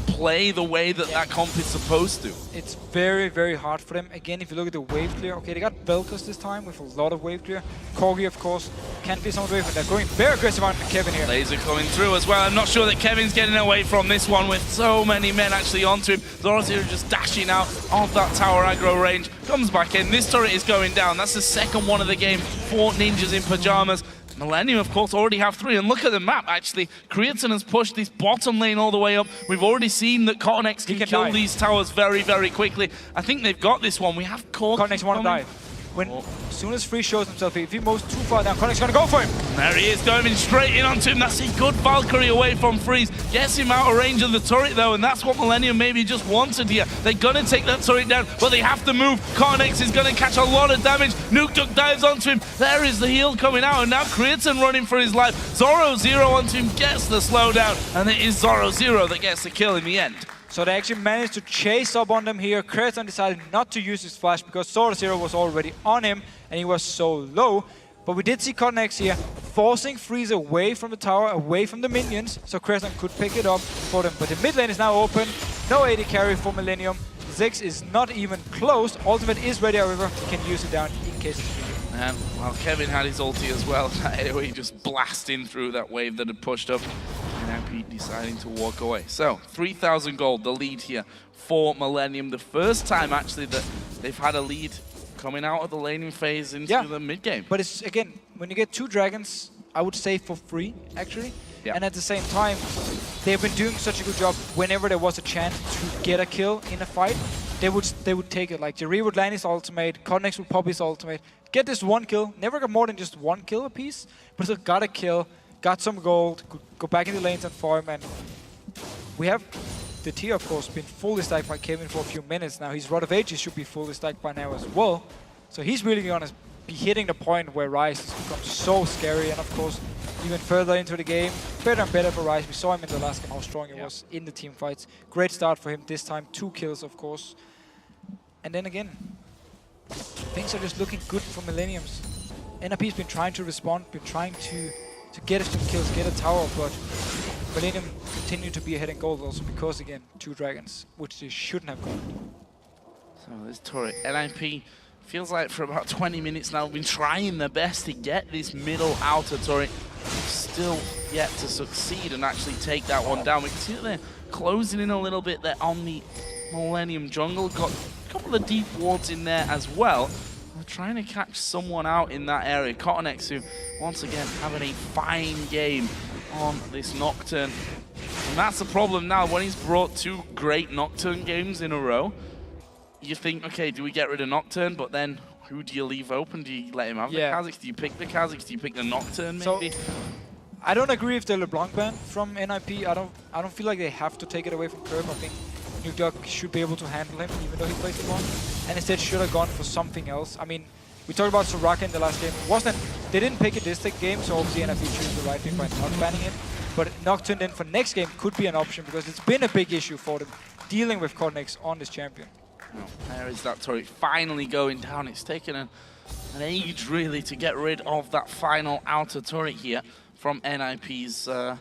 play the way that that comp is supposed to. It's very, very hard for them. Again, if you look at the wave clear, okay, they got Vel'Koz this time with a lot of wave clear. Corgi, of course, can't be some wave, but they're going very aggressive on Kevin here. Laser coming through as well. I'm not sure that Kevin's getting away from this one with so many men actually onto him. Zoro Zero just dashing out of that tower aggro range. Comes back in. This turret is going down. That's the second one of the game for Ninjas in Pyjamas. Millenium, of course, already have 3, and look at the map, actually. Creatine has pushed this bottom lane all the way up. We've already seen that Cottonex can kill these towers very, very quickly. I think they've got this one. We have Cottonex want to die. As soon as Free shows himself, if he moves too far down, Connex's gonna go for him. And there he is, diving straight in onto him. That's a good Valkyrie away from Freeze. Gets him out of range of the turret though, and that's what Millenium maybe just wanted here. They're gonna take that turret down, but they have to move. Connex is gonna catch a lot of damage. Nuke Duck dives onto him. There is the heal coming out, and now Creaton running for his life. Zoro0 onto him, gets the slowdown, and it is Zoro0 that gets the kill in the end. So they actually managed to chase up on them here. Creaton decided not to use his flash because Zoro0 was already on him and he was so low. But we did see Connex here forcing Freeze away from the tower, away from the minions, so Creaton could pick it up for them. But the mid lane is now open. No AD carry for Millenium. Ziggs is not even close. Ultimate is ready, however. He can use it down in case it's needed. And well, Kevin had his ulti as well. Anyway, just blasting through that wave that had pushed up. And Pete deciding to walk away. So, 3,000 gold, the lead here for Millenium. The first time, actually, that they've had a lead coming out of the laning phase into the mid-game. But it's, again, when you get 2 dragons, I would say for free, actually. Yeah. And at the same time, they've been doing such a good job whenever there was a chance to get a kill in a fight. They would take it. Like, Jerry would land his ultimate, Connex would pop his ultimate, get this 1 kill, never got more than just 1 kill apiece, but still got a kill, got some gold, could go back into lanes and farm, and we have the tier, of course, been fully stacked by Kevin for a few minutes now. His Rod of Ages should be fully stacked by now as well. So he's really going to be hitting the point where Ryze has become so scary, and of course, even further into the game, better and better for Ryze. We saw him in the last game, how strong he was in the team fights. Great start for him this time, 2 kills, of course. And then again, things are just looking good for Milleniums. NRP's been trying to respond, been trying to get some kills, get a tower, but Millenium continue to be ahead in gold also because, again, 2 dragons, which they shouldn't have gone. So this turret, NIP feels like for about 20 minutes now, been trying their best to get this middle outer turret. Still yet to succeed and actually take that one down. We can see that they're closing in a little bit there on the Millenium jungle. Got a couple of deep wards in there as well. They're trying to catch someone out in that area. Cottonex, who once again having a fine game on this Nocturne. And that's the problem now. When he's brought 2 great Nocturne games in a row, you think, okay, do we get rid of Nocturne? But then who do you leave open? Do you let him have the Kha'Zix? Do you pick the Kha'Zix? Do you pick the Nocturne maybe? So, I don't agree with the LeBlanc ban from NIP. I don't feel like they have to take it away from Curve. I think Nuke Duck should be able to handle him, even though he plays LeBlanc. And instead should have gone for something else. I mean, we talked about Soraka in the last game. They didn't pick a district game, so obviously NIP chose the right thing by not banning it. But Nocturne then for next game could be an option because it's been a big issue for them dealing with Cottonex on this champion. Oh, there is that turret finally going down. It's taken an age really to get rid of that final outer turret here from NIP's, from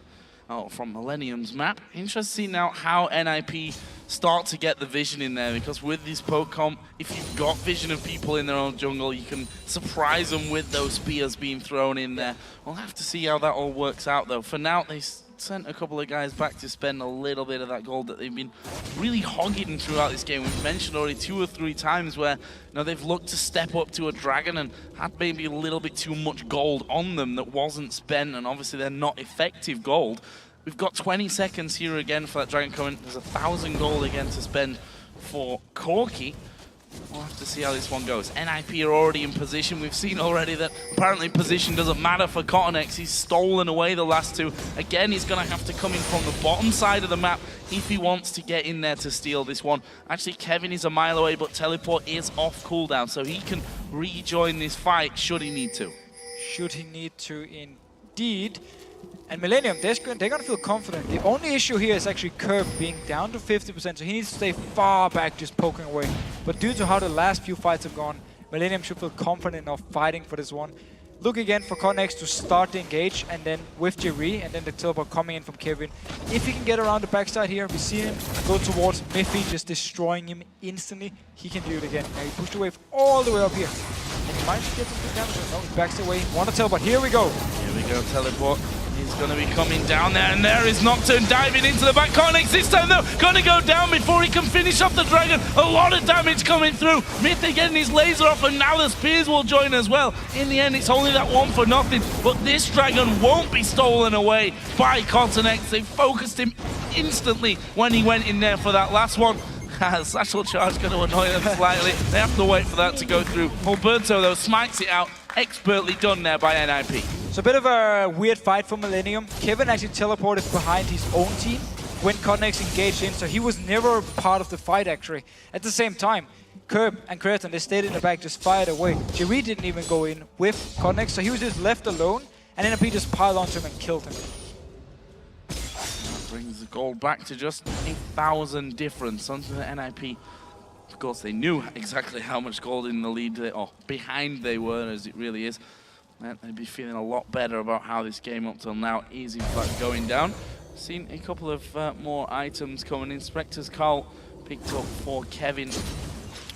Millenium's map. Interesting now how NIP start to get the vision in there, because with this poke comp, if you've got vision of people in their own jungle, you can surprise them with those spears being thrown in there. We'll have to see how that all works out though. For now, they sent a couple of guys back to spend a little bit of that gold that they've been really hogging throughout this game. We've mentioned already 2 or 3 times where they've looked to step up to a dragon and had maybe a little bit too much gold on them that wasn't spent, and obviously they're not effective gold. We've got 20 seconds here again for that dragon coming. There's 1,000 gold again to spend for Corki. We'll have to see how this one goes. NIP are already in position. We've seen already that apparently position doesn't matter for Cottonex. He's stolen away the last 2. Again, he's going to have to come in from the bottom side of the map if he wants to get in there to steal this one. Actually, Kevin is a mile away, but teleport is off cooldown, so he can rejoin this fight should he need to. Should he need to, indeed. And Millenium, they're going to feel confident. The only issue here is actually Curve being down to 50%, so he needs to stay far back just poking away. But due to how the last few fights have gone, Millenium should feel confident enough fighting for this one. Look again for Cottonex to start the engage, and then with Jerry, and then the teleport coming in from Kevin. If he can get around the backside here, we see him go towards Miffy, just destroying him instantly. He can do it again. Now he pushed the wave all the way up here. And he managed to get some good damage. No, he backs away. Want to teleport. Here we go. Here we go, teleport. He's going to be coming down there, and there is Nocturne diving into the back. Cottonex this time though, going to go down before he can finish off the dragon. A lot of damage coming through. Mythic getting his laser off, and now the spears will join as well. In the end, it's only that 1 for nothing, but this dragon won't be stolen away by Cottonex. They focused him instantly when he went in there for that last one. Satchel Charge going to annoy them slightly. They have to wait for that to go through. Alberto, though, smites it out. Expertly done there by NIP. So a bit of a weird fight for Millenium. Kevin actually teleported behind his own team when Connex engaged in, so he was never part of the fight, actually. At the same time, Curb and Creaton, they stayed in the back, just fired away. Jerry didn't even go in with Connex, so he was just left alone, and NIP just piled onto him and killed him. That brings the gold back to just 1,000 difference onto the NIP. Of course, they knew exactly how much gold in the lead, or behind they were, as it really is. They'd be feeling a lot better about how this game up till now is in fact going down. Seen a couple of more items coming in. Spectre's Carl picked up for Kevin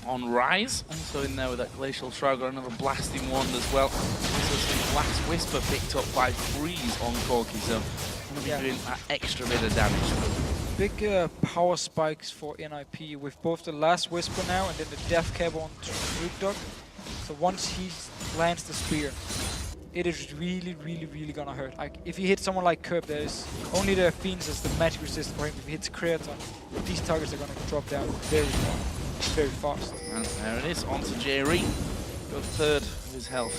on Rise. Also in there with that Glacial Shroud, got another blasting wand as well. Also some Blast Whisper picked up by Freeze on Corki, so going to be doing that extra bit of damage. Big power spikes for NIP with both the Last Whisper now and then the Death Cap on Nuke Dog. So once he lands the spear, it is really, really, really gonna hurt. Like, if he hits someone like Curb, there is only the Fiends as the magic resist for him. If he hits Creaton, these targets are gonna drop down very fast. And there it is, onto Jerry. Got a third of his health.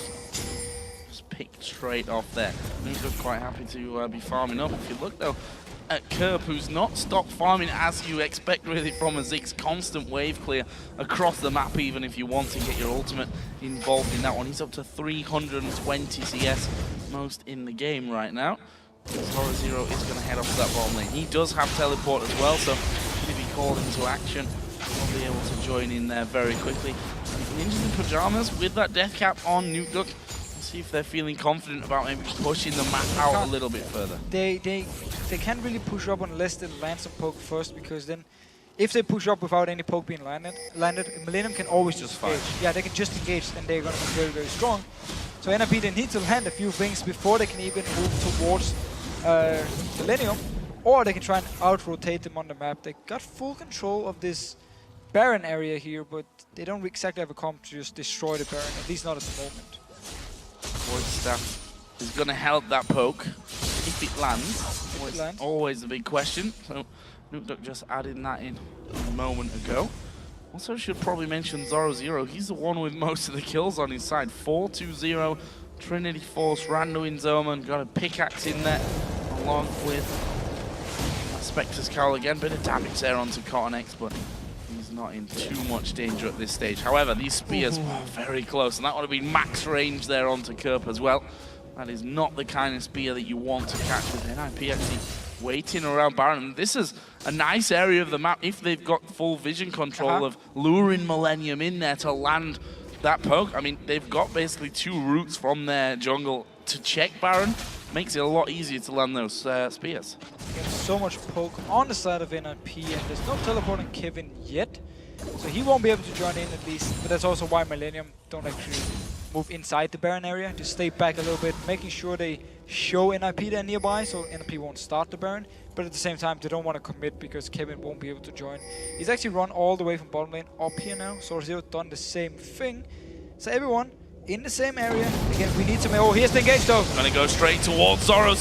Just picked straight off there. He's quite happy to be farming up. If you look though at Curb, who's not stopped farming as you expect really from a Ziggs, constant wave clear across the map, even if you want to get your ultimate involved in that one. He's up to 320 CS, most in the game right now. Zoro is going to head off to that bottom lane. He does have teleport as well, so should he be called into action, he'll be able to join in there very quickly. Ninjas in Pyjamas with that death cap on Nuke Duck. See if they're feeling confident about maybe pushing the map out a little bit further. They can't really push up unless they land some poke first, because then if they push up without any poke being landed, Millenium can always just engage. Yeah, they can just engage and they're going to be very, very strong. So NIP, they need to land a few things before they can even move towards Millenium, or they can try and out-rotate them on the map. They got full control of this Baron area here, but they don't exactly have a comp to just destroy the Baron, at least not at the moment. Void Staff is going to help that poke if it lands. Always a big question. So Nuke Duck just adding that in a moment ago. Also should probably mention Zoro. He's the one with most of the kills on his side. 4-2-0, Trinity Force, Rando in Zoman, got a pickaxe in there along with Spectre's Cowl again. Bit of damage there onto Cotton X, but he's not in too much danger at this stage. However, these spears were very close, and that would have been max range there onto Kerp as well. That is not the kind of spear that you want to catch with NIP actually waiting around Baron. And this is a nice area of the map if they've got full vision control of luring Millenium in there to land that poke. I mean, they've got basically two routes from their jungle to check Baron. Makes it a lot easier to land those spears. There's so much poke on the side of NIP, and there's no teleporting Kevin yet, so he won't be able to join in at least. But that's also why Millenium don't actually move inside the Baron area, just stay back a little bit, making sure they show NIP they're nearby, so NIP won't start the Baron. But at the same time, they don't want to commit because Kevin won't be able to join. He's actually run all the way from bottom lane up here now. Zero done the same thing. So everyone in the same area. Again, we need to make... Oh, here's the engage though. Gonna go straight towards Zoro.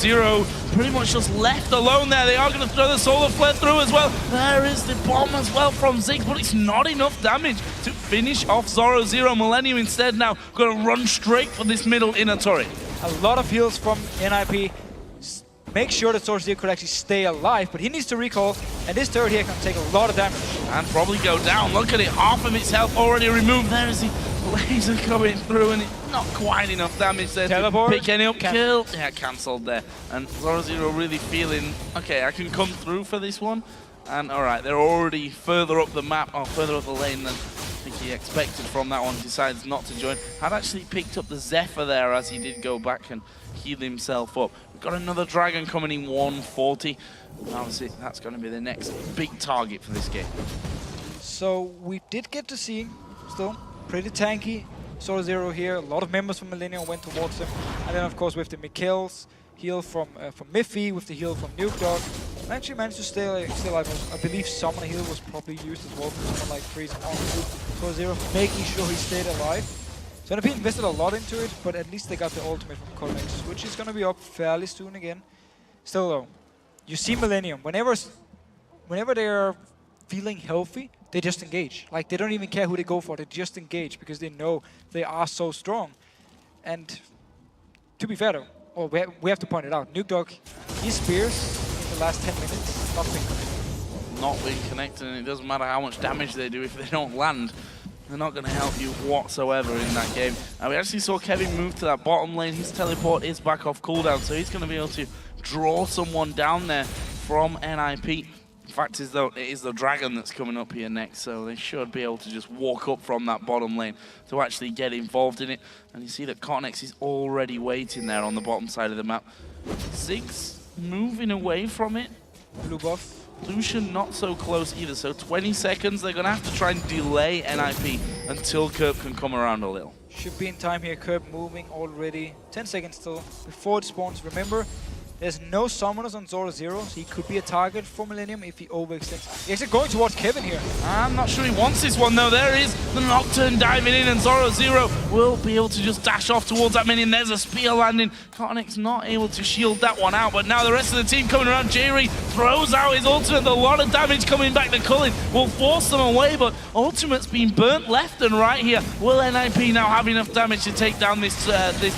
Pretty much just left alone there. They are gonna throw the solar flare through as well. There is the bomb as well from Ziggs, but it's not enough damage to finish off Zoro. Millenium instead now gonna run straight for this middle inner turret. A lot of heals from NIP. Make sure that Zero could actually stay alive, but he needs to recall, and this turret here can take a lot of damage. And probably go down. Look at it, half of its health already removed. There is the laser coming through, and it's not quite enough damage there Teleport. to pick any up. Kill. Yeah, cancelled there. And Zero really feeling, okay, I can come through for this one. And alright, they're already further up the map, or further up the lane than I think he expected from that one. Decides not to join. Had actually picked up the Zephyr there as he did go back and heal himself up. We've got another Dragon coming in 140. Obviously, that's going to be the next big target for this game. So we did get to see, still, pretty tanky Zero here. A lot of members from Millenium went towards him. And then, of course, with the Mikhail's heal from Miffy, with the heal from Nuke Dog, and actually managed to stay alive. I believe Summoner heal was probably used as well for someone like Freeze on Zero, making sure he stayed alive. So NIP invested a lot into it, but at least they got the ultimate from Connex, which is going to be up fairly soon again. Still though, you see Millenium, whenever they are feeling healthy, they just engage. Like, they don't even care who they go for, they just engage because they know they are so strong. And to be fair though, well, we have to point it out, Nukdog, his spears in the last 10 minutes, not been connected. Not being connected, and it doesn't matter how much damage they do if they don't land. They're not going to help you whatsoever in that game. And we actually saw Kevin move to that bottom lane. His teleport is back off cooldown, so he's going to be able to draw someone down there from NIP. The fact is, though, it is the Dragon that's coming up here next, so they should be able to just walk up from that bottom lane to actually get involved in it. And you see that Cotnex is already waiting there on the bottom side of the map. Ziggs moving away from it. Blue buff. Lucian not so close either, so 20 seconds. They're going to have to try and delay NIP until Kerb can come around a little. Should be in time here, Kerb moving already. 10 seconds still before it spawns. Remember, there's no summoners on Zora 0, so he could be a target for Millenium if he overextends. He's going towards Kevin here. I'm not sure he wants this one though. There is the Nocturne diving in, and Zora 0 will be able to just dash off towards that minion. There's a spear landing. Cotnex not able to shield that one out, but now the rest of the team coming around. Jerry throws out his ultimate. A lot of damage coming back. The Culling will force them away, but ultimate's been burnt left and right here. Will NIP now have enough damage to take down this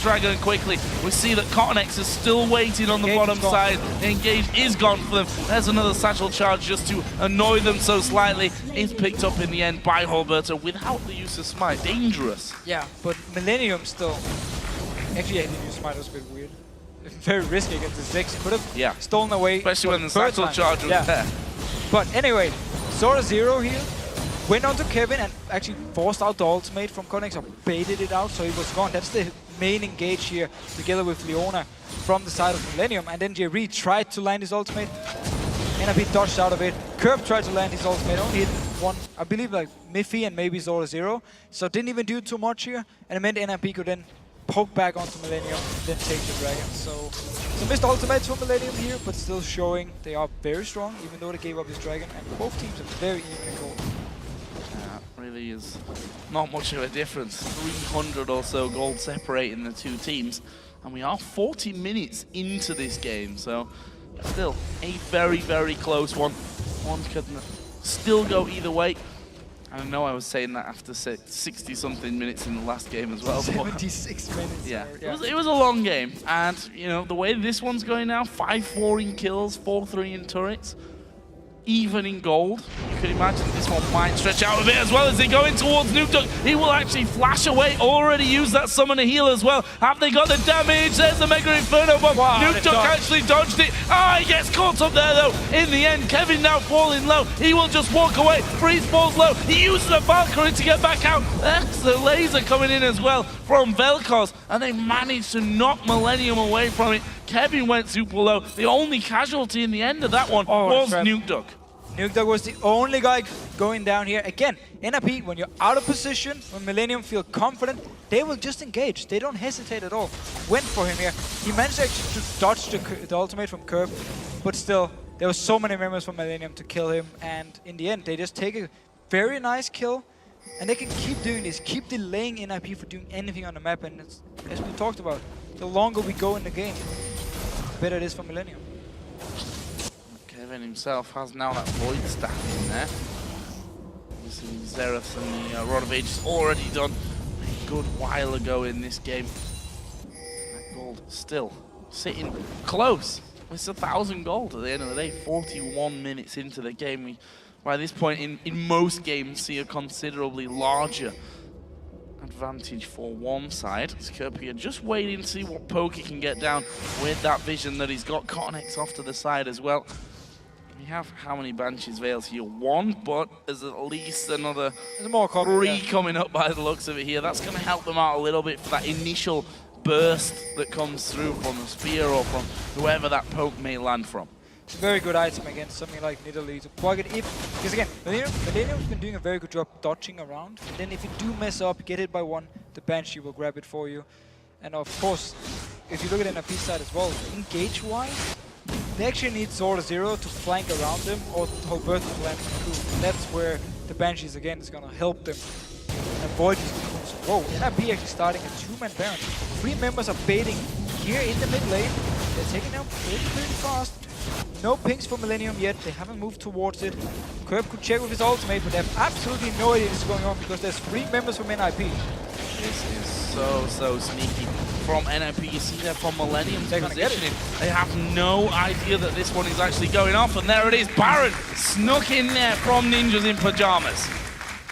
Dragon quickly? We see that Cotnex is still waiting on the bottom side. Engage is gone for them. There's another satchel charge just to annoy them so slightly. It's picked up in the end by Holberto without the use of Smite. Dangerous. Yeah, but Millenium still... Actually, I didn't use Smite, that was a bit weird. Very risky against the Ziggs. Could have stolen away. Especially when the satchel charge was there. But anyway, Zora 0 here went onto Kevin and actually forced out the ultimate from Cotnex, or baited it out so he was gone. That's the main engage here together with Leona from the side of Millenium. And then Jerry tried to land his ultimate. NIP dodged out of it. Kerb tried to land his ultimate, only hit one, I believe, like Miffy and maybe Zora 0. So didn't even do too much here. And it meant NIP could then poke back onto Millenium and then take the Dragon. So missed ultimates from Millenium here, but still showing they are very strong, even though they gave up his Dragon. And both teams are very even in gold. Really is not much of a difference. 300 or so gold separating the two teams, and we are 40 minutes into this game, so still a very, very close one. One could still go either way. I know I was saying that after 60-something minutes in the last game as well. 76 minutes. Yeah, it was a long game, and you know the way this one's going now: 5-4 in kills, 4-3 in turrets. Even in gold. You could imagine this one might stretch out a bit as well as they go in towards Nukdog. He will actually flash away, already use that summoner heal as well. Have they got the damage? There's the Mega Inferno bomb. Wow, Nukdog actually dodged it. He gets caught up there though. In the end, Kevin now falling low. He will just walk away. Freeze falls low. He uses a Valkyrie to get back out. That's the laser coming in as well from Vel'Koz, and they managed to knock Millenium away from it. Kevin went super low. The only casualty in the end of that one was Nukdog. Nukdog was the only guy going down here. Again, NIP, when you're out of position, when Millenium feel confident, they will just engage. They don't hesitate at all. Went for him here. He managed actually to dodge the ultimate from Kerb, but still, there were so many members from Millenium to kill him, and in the end, they just take a very nice kill, and they can keep doing this, keep delaying NIP for doing anything on the map, and it's, as we talked about, the longer we go in the game, the better it is for Millenium. Kevin himself has now that Void Staff in there. Obviously, Xerath and the Rod of Ages already done a good while ago in this game. That gold still sitting close. It's 1,000 gold at the end of the day. 41 minutes into the game. We, by this point, in most games, see a considerably larger advantage for one side. It's Kerb here just waiting to see what poke he can get down with that vision that he's got. Cotnex off to the side as well. We have how many Banshees Veils here? 1, but there's at least another 3 coming up by the looks of it here. That's going to help them out a little bit for that initial burst that comes through from the spear or from whoever that poke may land from. It's a very good item against something like Nidalee to plug it if, because again, Millenium's been doing a very good job dodging around. And then if you do mess up, get hit by one, the Banshee will grab it for you. And of course, if you look at NIP side as well, engage-wise, they actually need Zora 0 to flank around them or Holberto to land through. And that's where the Banshees again is gonna help them avoid these moves. Whoa, NIP actually starting a 2-man Baron. 3 members are baiting here in the mid lane. They're taking them pretty fast. No pings for Millenium yet. They haven't moved towards it. Curb could check with his ultimate, but they have absolutely no idea what's going on because there's 3 members from NIP. This is so sneaky from NIP. You see there from Millennium's positioning. They have no idea that this one is actually going off, and there it is. Baron snuck in there from Ninjas in Pyjamas.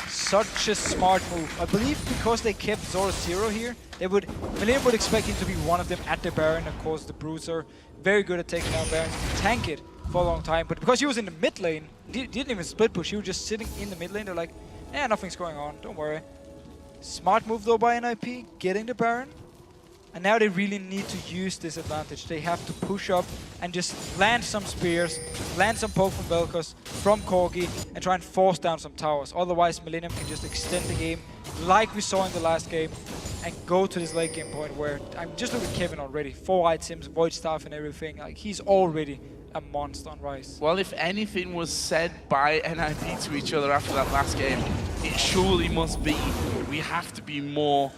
Such a smart move. I believe because they kept Zoro 0 here, Millenium would expect him to be one of them at the Baron. Of course, the Bruiser, very good at taking down Barons. He can tank it for a long time, but because he was in the mid lane, didn't even split push. He was just sitting in the mid lane. They're like, nothing's going on. Don't worry. Smart move though by NIP, getting the Baron. And now they really need to use this advantage. They have to push up and just land some spears, land some poke from Vel'Koz, from Corgi, and try and force down some towers. Otherwise, Millenium can just extend the game like we saw in the last game and go to this late game point where I'm just looking at Kevin already. 4 items, Void Staff and everything. Like, he's already a monster on Rise. Well, if anything was said by NIP to each other after that last game, it surely must be we have to be more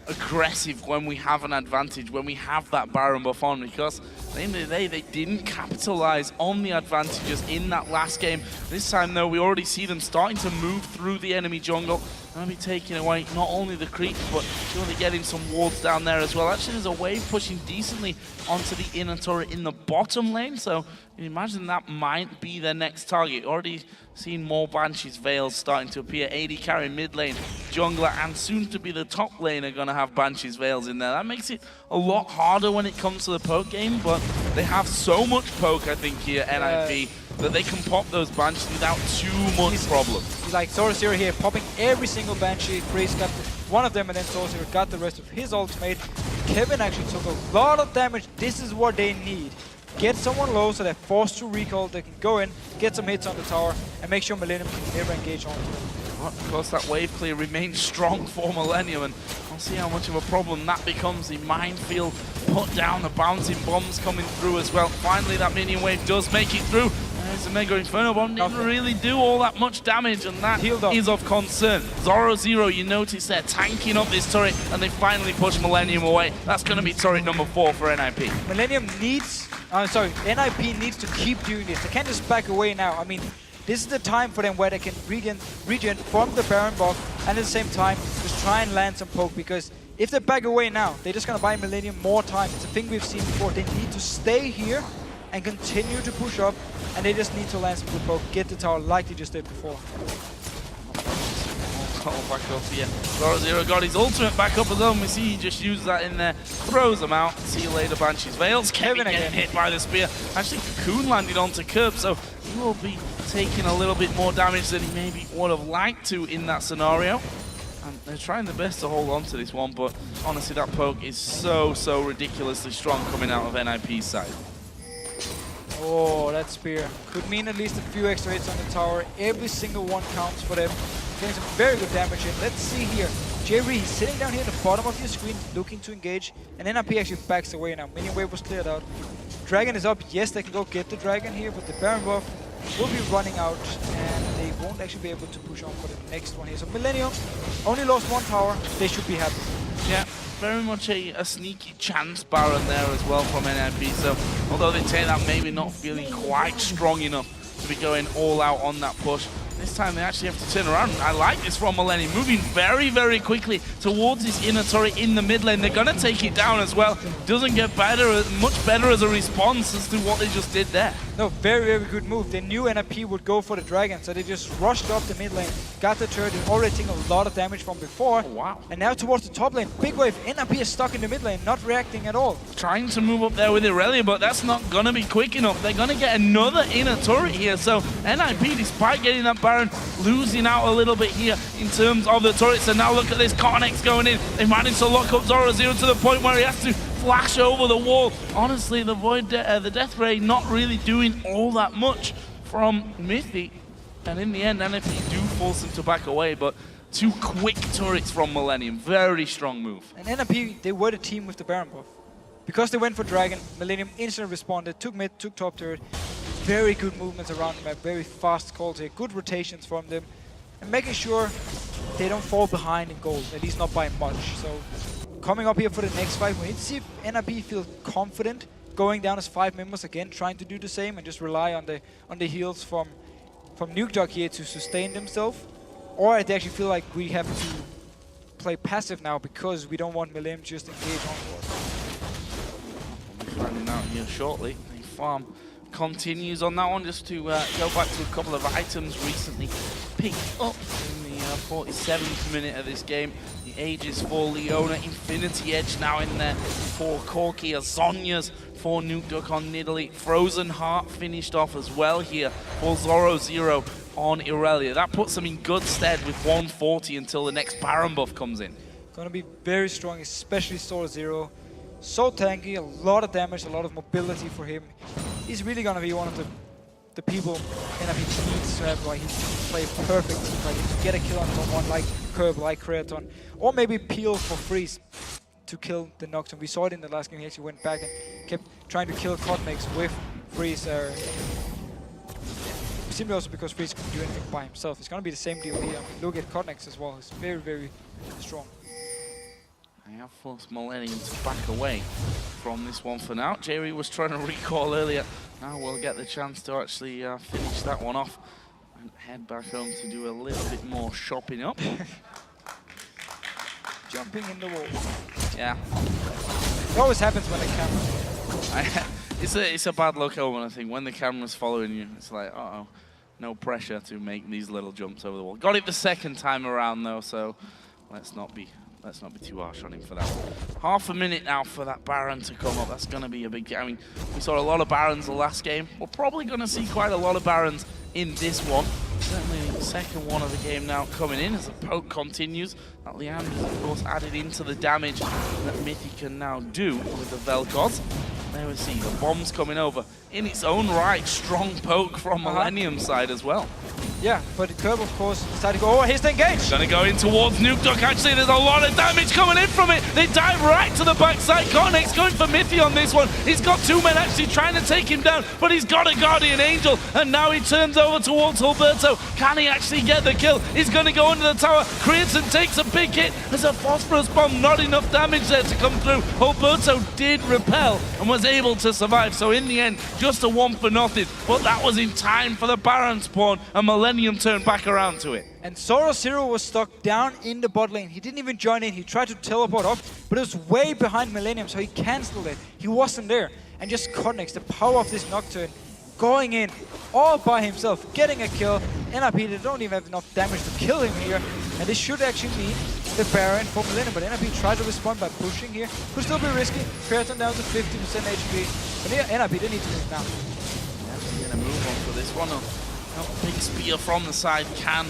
aggressive when we have an advantage, when we have that Baron buff on, because at the end of the day, they didn't capitalize on the advantages in that last game. This time, though, we already see them starting to move through the enemy jungle. Going to be taking away not only the creeps, but surely getting some wards down there as well. Actually, there's a wave pushing decently onto the inner turret in the bottom lane, so you imagine that might be their next target. Already seen more Banshees Veils starting to appear. AD carry mid lane, jungler, and soon to be the top lane are going to have Banshees Veils in there. That makes it a lot harder when it comes to the poke game, but they have so much poke, I think, here at NIP, that they can pop those Banshees without too much problem. He's like Zoro here, popping every single Banshee. Grace got one of them, and then Zoro got the rest of his ultimate. Kevin actually took a lot of damage. This is what they need. Get someone low so they're forced to recall. They can go in, get some hits on the tower, and make sure Millenium can never engage onto them. Of course, that wave clear remains strong for Millenium, and we'll see how much of a problem that becomes. The minefield put down, the bouncing bombs coming through as well. Finally, that minion wave does make it through. There's a Mega Inferno Bomb, didn't really do all that much damage, and that is of concern. Zoro 0, you notice they're tanking up this turret, and they finally push Millenium away. That's going to be turret number 4 for NIP. Millenium needs, NIP needs to keep doing this. They can't just back away now. I mean, this is the time for them where they can regen from the Baron buff, and at the same time, just try and land some poke, because if they back away now, they're just going to buy Millenium more time. It's a thing we've seen before. They need to stay here and continue to push up, and they just need to land some good poke, get the tower like they just did before. Oh, back up here. Zoro 0 got his ultimate back up as well. We see he just uses that in there, throws them out. See you later, Banshees Veils. Kevin getting hit by the spear. Actually, Cocoon landed onto Curb, so he will be taking a little bit more damage than he maybe would have liked to in that scenario. And they're trying their best to hold on to this one, but honestly, that poke is so ridiculously strong coming out of NIP's side. Oh, that spear could mean at least a few extra hits on the tower. Every single one counts for them. Getting some very good damage in. Let's see here. Jerry, he's sitting down here at the bottom of your screen, looking to engage, and NIP actually backs away now. Minion wave was cleared out. Dragon is up. Yes, they can go get the dragon here, but the Baron buff will be running out, and they won't actually be able to push on for the next one here. So Millenium only lost 1 tower. They should be happy. Yeah. Very much a sneaky chance Baron there as well from NIP, so although they take that maybe not feeling quite strong enough to be going all out on that push, this time they actually have to turn around. I like this from Millenium, moving very quickly towards this inner turret in the mid lane. They're going to take it down as well. Doesn't get much better as a response as to what they just did there. No, very good move. They knew NIP would go for the dragon, so they just rushed up the mid lane, got the turret, and already taken a lot of damage from before. Oh, wow. And now towards the top lane, big wave. NIP is stuck in the mid lane, not reacting at all. Trying to move up there with Irelia, but that's not going to be quick enough. They're going to get another inner turret here, so NIP, despite getting that Baron, losing out a little bit here in terms of the turrets. And now look at this, Cornex going in. They managed to lock up Zoro 0 to the point where he has to flash over the wall. Honestly, the the Death Ray not really doing all that much from Mythic. And in the end, NIP do force him to back away, but 2 quick turrets from Millenium. Very strong move. And NIP, they were the team with the Baron buff. Because they went for Dragon, Millenium instantly responded, took mid, took top turret. Very good movements around the map, very fast calls here, good rotations from them, and making sure they don't fall behind in gold, at least not by much. So coming up here for the next fight, we need to see if NIP feel confident going down as 5 members again, trying to do the same and just rely on the heals from Nuke here to sustain themselves, or they actually feel like we have to play passive now because we don't want Millenium just engage onward. We'll be finding out here shortly. The farm continues on that one. Just to go back to a couple of items recently picked up in the 47th minute of this game. The Aegis for Leona, Infinity Edge now in there for Corki, Azonia's for Nuke Duck on Nidalee. Frozen Heart finished off as well here for Zoro Zero on Irelia. That puts them in good stead with 140 until the next Baron buff comes in. Gonna be very strong, especially Zoro Zero. So tanky, a lot of damage, a lot of mobility for him. He's really gonna be one of the people NRP needs to have, like, he can play perfect team fight to get a kill on someone like Curb, like Creaton, or maybe peel for Freeze to kill the Nocturne. We saw it in the last game. He actually went back and kept trying to kill Cotnex with Freeze. Simply also because Freeze couldn't do anything by himself. It's gonna be the same deal here. Look at Cotnex as well. He's very, very strong. I have forced Millenium to back away from this one for now. Jerry was trying to recall earlier. Now we'll get the chance to actually finish that one off and head back home to do a little bit more shopping up. Jumping in the wall. Yeah. It always happens when the camera. It's a bad luck omen, I think. When the camera's following you, it's like, uh-oh, no pressure to make these little jumps over the wall. Got it the second time around though, so let's not be too harsh on him for that. Half a minute now for that Baron to come up. That's going to be a big game. I mean, we saw a lot of Barons the last game. We're probably going to see quite a lot of Barons in this one. Certainly the second one of the game now coming in as the poke continues. That Leander is, of course, added into the damage that Mythic can now do with the Vel'Koz. There we see the bombs coming over. In its own right, strong poke from Millenium side as well. Yeah, but the Curb, of course, decided to go, oh, here's the engage! Gonna go in towards Nuke Duck, actually, there's a lot of damage coming in from it. They dive right to the backside. Cotnex going for Mithy on this one. He's got 2 men actually trying to take him down, but he's got a Guardian Angel, and now he turns over towards Alberto. Can he actually get the kill? He's gonna go into the tower. Creaton takes a big hit. There's a Phosphorus Bomb, not enough damage there to come through. Alberto did repel and was able to survive, so in the end, just a 1-for-0, but that was in time for the Baron spawn, and Millenium turned back around to it. And Zoro Zero was stuck down in the bot lane. He didn't even join in. He tried to teleport off, but it was way behind Millenium, so he cancelled it. He wasn't there. And just Cotnex, the power of this Nocturne, going in all by himself, getting a kill. NRP, they don't even have enough damage to kill him here. And this should actually be the Baron for Millenium, but NRP tried to respond by pushing here. Could still be risky. Creaton down to 50% HP. But here, NRP, they need to move now. They're gonna move on for this one. A big spear from the side can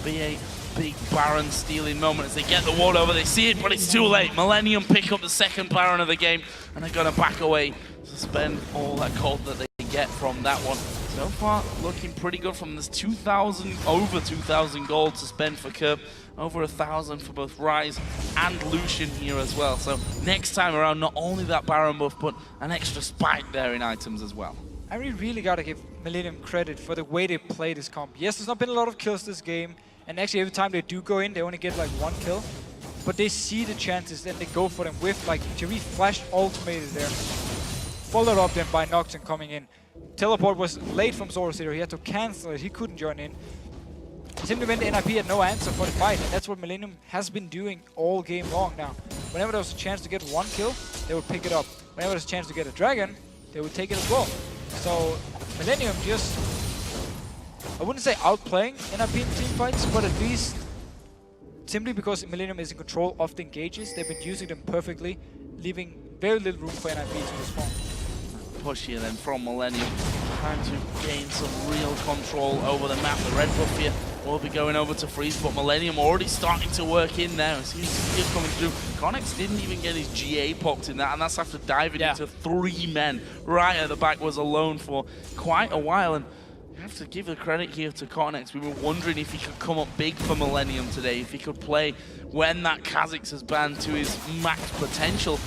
be a big Baron stealing moment as they get the ward over. They see it, but it's too late. Millenium pick up the second Baron of the game, and they're going to back away to spend all that gold that they get from that one. So far, looking pretty good from this 2,000, over 2,000 gold to spend for Curb. Over 1,000 for both Rise and Lucian here as well. So next time around, not only that Baron buff, but an extra spike there in items as well. I really gotta give Millenium credit for the way they play this comp. Yes, there's not been a lot of kills this game, and actually every time they do go in, they only get like 1 kill. But they see the chances and they go for them with, like, Jerry flashed ultimated there. Followed up then by Nocturne coming in. Teleport was late from Zoro Zero, he had to cancel it, he couldn't join in. Simply meant NRP had no answer for the fight, and that's what Millenium has been doing all game long now. Whenever there was a chance to get 1 kill, they would pick it up. Whenever there's a chance to get a dragon, they would take it as well. So Millenium just, I wouldn't say outplaying NRP in team fights, but at least simply because Millenium is in control of the engages, they've been using them perfectly, leaving very little room for NRP to respond. Push here then from Millenium, trying to gain some real control over the map. The red buff here will be going over to Freeze, but Millenium already starting to work in there. As you see it coming through. Cotnex didn't even get his GA popped in that, and that's after diving into 3 men. Right at the back was alone for quite a while, and you have to give the credit here to Cotnex. We were wondering if he could come up big for Millenium today, if he could play when that Kha'Zix has banned to his max potential.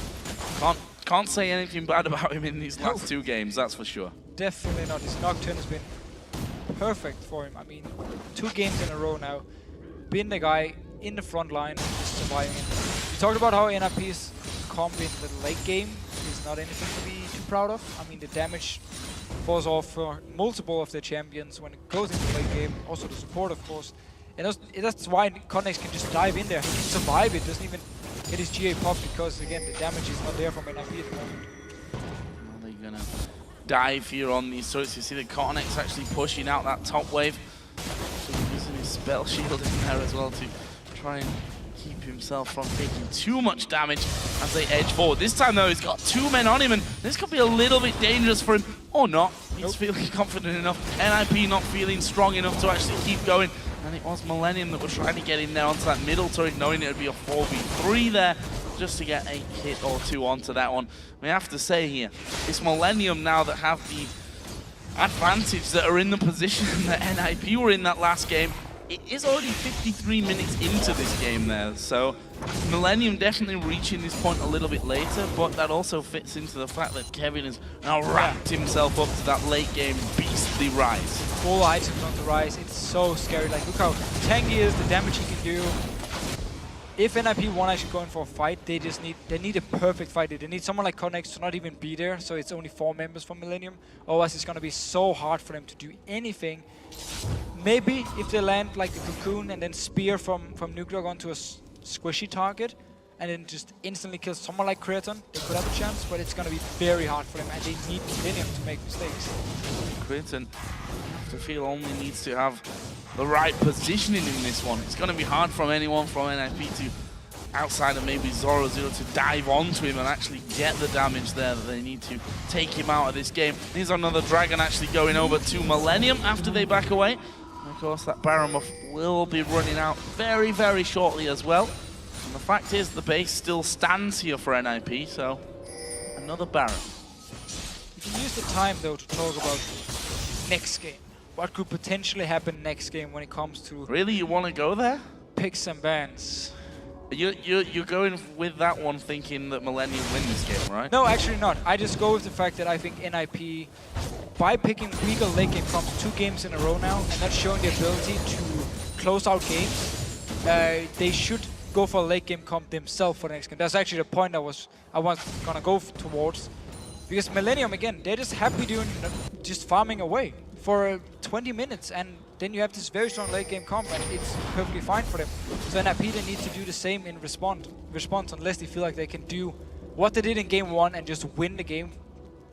Can't say anything bad about him in these last 2 games, that's for sure. Definitely not. His Nocturne has been perfect for him. I mean, 2 games in a row now. Been the guy in the front line, just surviving it. We talked about how NRP's comp in the late game is not anything to be too proud of. I mean, the damage falls off for multiple of their champions when it goes into the late game. Also the support, of course. And that's why Connex can just dive in there. He can survive it, doesn't even get his GA pop because, again, the damage is not there from NIP at the moment. Well, they're going to dive here on these turrets. You see the Cornex actually pushing out that top wave. So using his spell shield in there as well to try and keep himself from taking too much damage as they edge forward. This time, though, he's got 2 men on him, and this could be a little bit dangerous for him. Or not. He's feeling confident enough. NIP not feeling strong enough to actually keep going. And it was Millenium that was trying to get in there onto that middle turret, knowing it would be a 4v3 there, just to get a hit or 2 onto that one. We have to say here, it's Millenium now that have the advantage, that are in the position that NIP were in that last game. It is already 53 minutes into this game there, so Millenium definitely reaching this point a little bit later, but that also fits into the fact that Kevin has now wrapped himself up to that late game beastly rise. Full items on the rise, it's so scary. Like, look how tanky he is, the damage he can do. If NIP want actually going for a fight, they need a perfect fight. They need someone like Connex to not even be there, so it's only 4 members from Millenium. Otherwise, it's going to be so hard for them to do anything. Maybe if they land like the Cocoon and then Spear from Nuclear onto a squishy target, and then just instantly kill someone like Kraton, they could have a chance, but it's going to be very hard for them, and they need Millenium to make mistakes. Kraton, I feel, only needs to have the right positioning in this one. It's going to be hard from anyone from NIP to, outside of maybe Zoro Zero, to dive onto him and actually get the damage there that they need to take him out of this game. Here's another Dragon actually going over to Millenium after they back away. And of course, that Baron buff will be running out very, very shortly as well. And the fact is, the base still stands here for NIP, so another Baron. You can use the time, though, to talk about next game. What could potentially happen next game when it comes to... Really? You want to go there? Picks and bans. You're going with that one thinking that Millenium win this game, right? No, actually not. I just go with the fact that I think NIP, by picking weaker late game comps 2 games in a row now, and not showing the ability to close out games, they should go for a late game comp themselves for the next game. That's actually the point I was gonna go towards. Because Millenium, again, they're just happy doing just farming away for 20 minutes, and then you have this very strong late game comp, and it's perfectly fine for them. So NIP, they need to do the same in response unless they feel like they can do what they did in game 1 and just win the game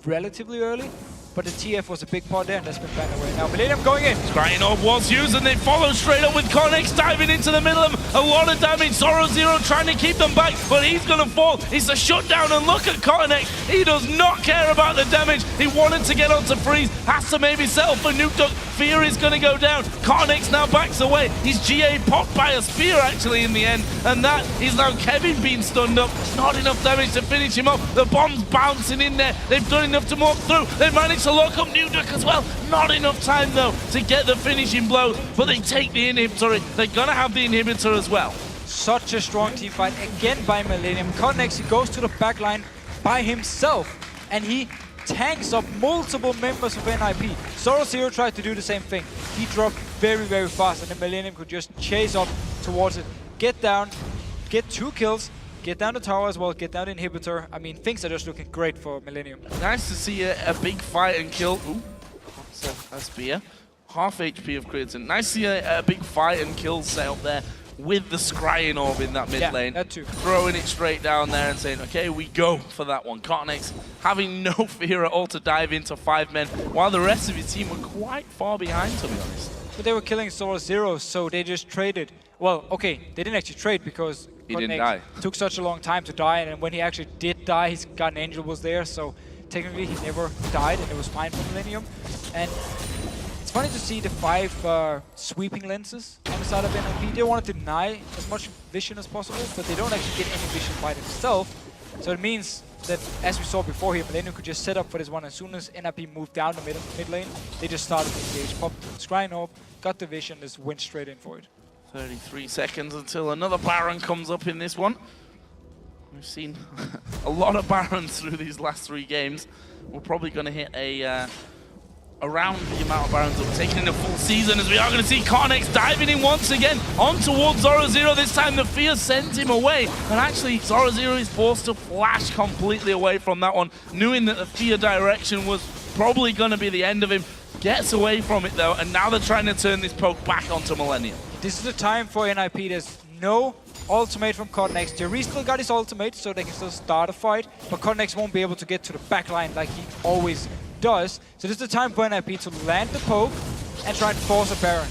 relatively early. But the TF was a big part there, and that's been banned away. Now Millenium going in. Scrying Orb was used, and they follow straight up with Connex diving into the middle of them. A lot of damage. Zoro Zero trying to keep them back, but he's going to fall. It's a shutdown, and look at Connex. He does not care about the damage. He wanted to get onto Freeze. Has to maybe settle for Nuke Duck. Fear is going to go down. Connex now backs away. He's GA popped by a spear, actually, in the end. And that is now Kevin being stunned up. Not enough damage to finish him off. The bomb's bouncing in there. They've done enough to walk through. They managed to lock up Nuke Duck as well. Not enough time, though, to get the finishing blow. But they take the inhibitor. They're going to have the inhibitor as well. Such a strong team fight again by Millenium. Connex, he goes to the back line by himself, and he tanks up multiple members of NIP. Zoro Zero tried to do the same thing. He dropped very, very fast, and the Millenium could just chase up towards it, get down, get 2 kills, get down the tower as well, get down the inhibitor. I mean, things are just looking great for Millenium. Nice to see a big fight and kill. Ooh, that's a spear. Half HP of Kraton. Nice to see a big fight and kill set up there with the Scrying Orb in that mid lane. That too. Throwing it straight down there and saying, okay, we go for that one. Connex having no fear at all to dive into 5 men, while the rest of his team were quite far behind, to be honest. But they were killing Zoro Zero, so they just traded. Well, okay, they didn't actually trade because he didn't die. Took such a long time to die, and when he actually did die, his guardian angel was there, so technically he never died, and it was fine for Millenium. And it's funny to see the 5 sweeping lenses on the side of NIP. They want to deny as much vision as possible, but they don't actually get any vision by themselves. So it means that, as we saw before here, Millenium could just set up for this one. As soon as NIP moved down the mid lane, they just started to engage, popped Scrying Orb, got the vision, just went straight in for it. 33 seconds until another Baron comes up in this one. We've seen a lot of Barons through these last 3 games. We're probably going to hit a around the amount of Barons that we're taking in a full season, as we are going to see Carnex diving in once again on towards Zoro. This time the fear sends him away, and actually Zoro is forced to flash completely away from that one, knowing that the fear direction was probably going to be the end of him. Gets away from it though, and now they're trying to turn this poke back onto Millenium. This is the time for NIP. There's no ultimate from Codnex. Jerry still got his ultimate, so they can still start a fight, but Codnex won't be able to get to the back line like he always does. So this is the time for NIP to land the poke and try and force a Baron.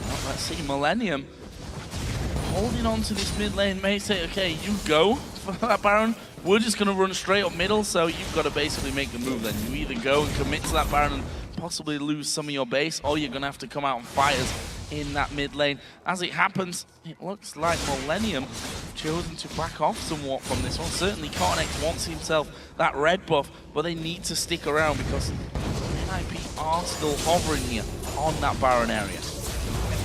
Well, let's see, Millenium holding on to this mid lane, may say, okay, you go for that Baron. We're just going to run straight up middle, so you've got to basically make the move then. You either go and commit to that Baron and possibly lose some of your base, or you're going to have to come out and fight us in that mid lane. As it happens, it looks like Millenium have chosen to back off somewhat from this one. Certainly Carnex wants himself that red buff, but they need to stick around because NIP are still hovering here on that Baron area.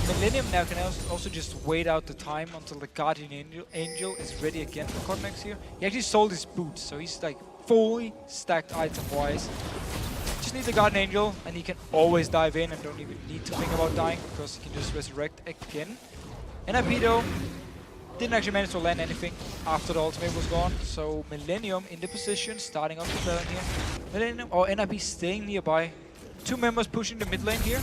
Millenium now can also just wait out the time until the Guardian Angel is ready again for Codnex here. He actually sold his boots, so he's like fully stacked item-wise. Just need the Guardian Angel, and he can always dive in and don't even need to think about dying because he can just resurrect again. NIP though didn't actually manage to land anything after the ultimate was gone, so Millenium in the position, starting off the Baron here. Millenium or NIP staying nearby. Two members pushing the mid lane here.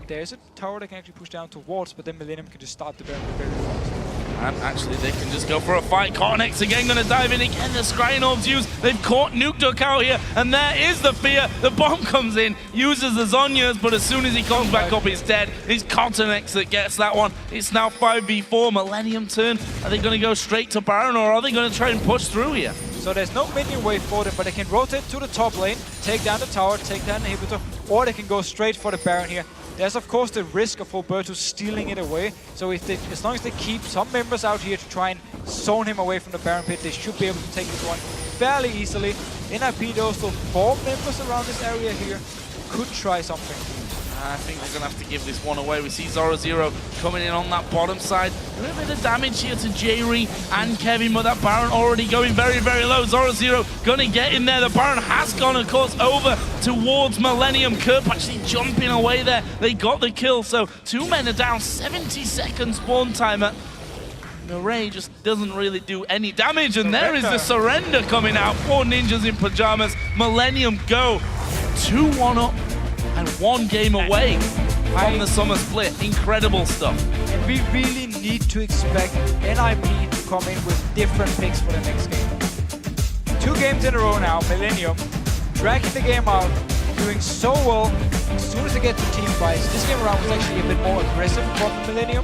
There's a tower they can actually push down towards, but then Millenium can just start the Baron very fast. And actually they can just go for a fight. Carnex again going to dive in again. The Scrying Orbs used. They've caught Nukeduck out here, and there is the fear. The bomb comes in, uses the Zhonya's, but as soon as he comes back up, he's dead. It's Carnex that gets that one. It's now 5v4. Millenium turn. Are they going to go straight to Baron, or are they going to try and push through here? So there's no minion wave for them, but they can rotate to the top lane, take down the tower, take down the inhibitor, or they can go straight for the Baron here. There's of course the risk of Roberto stealing it away, so if they, as long as they keep some members out here to try and zone him away from the Baron pit, they should be able to take this one fairly easily. NIP though, still 4 members around this area here, could try something. I think they're going to have to give this one away. We see Zoro coming in on that bottom side. A little bit of damage here to Jerry and Kevin, but that Baron already going very, very low. Zoro going to get in there. The Baron has gone, of course, over towards Millenium. Kerp actually jumping away there. They got the kill, so 2 men are down. 70 seconds spawn timer. Mirai just doesn't really do any damage, and there is the surrender coming out. 4 ninjas in Pyjamas. Millenium go 2-1 up. And 1 game away from the summer split. Incredible stuff. And we really need to expect NIP to come in with different picks for the next game. 2 games in a row now, Millenium dragging the game out, doing so well. As soon as they get to team fights, this game around was actually a bit more aggressive from Millenium.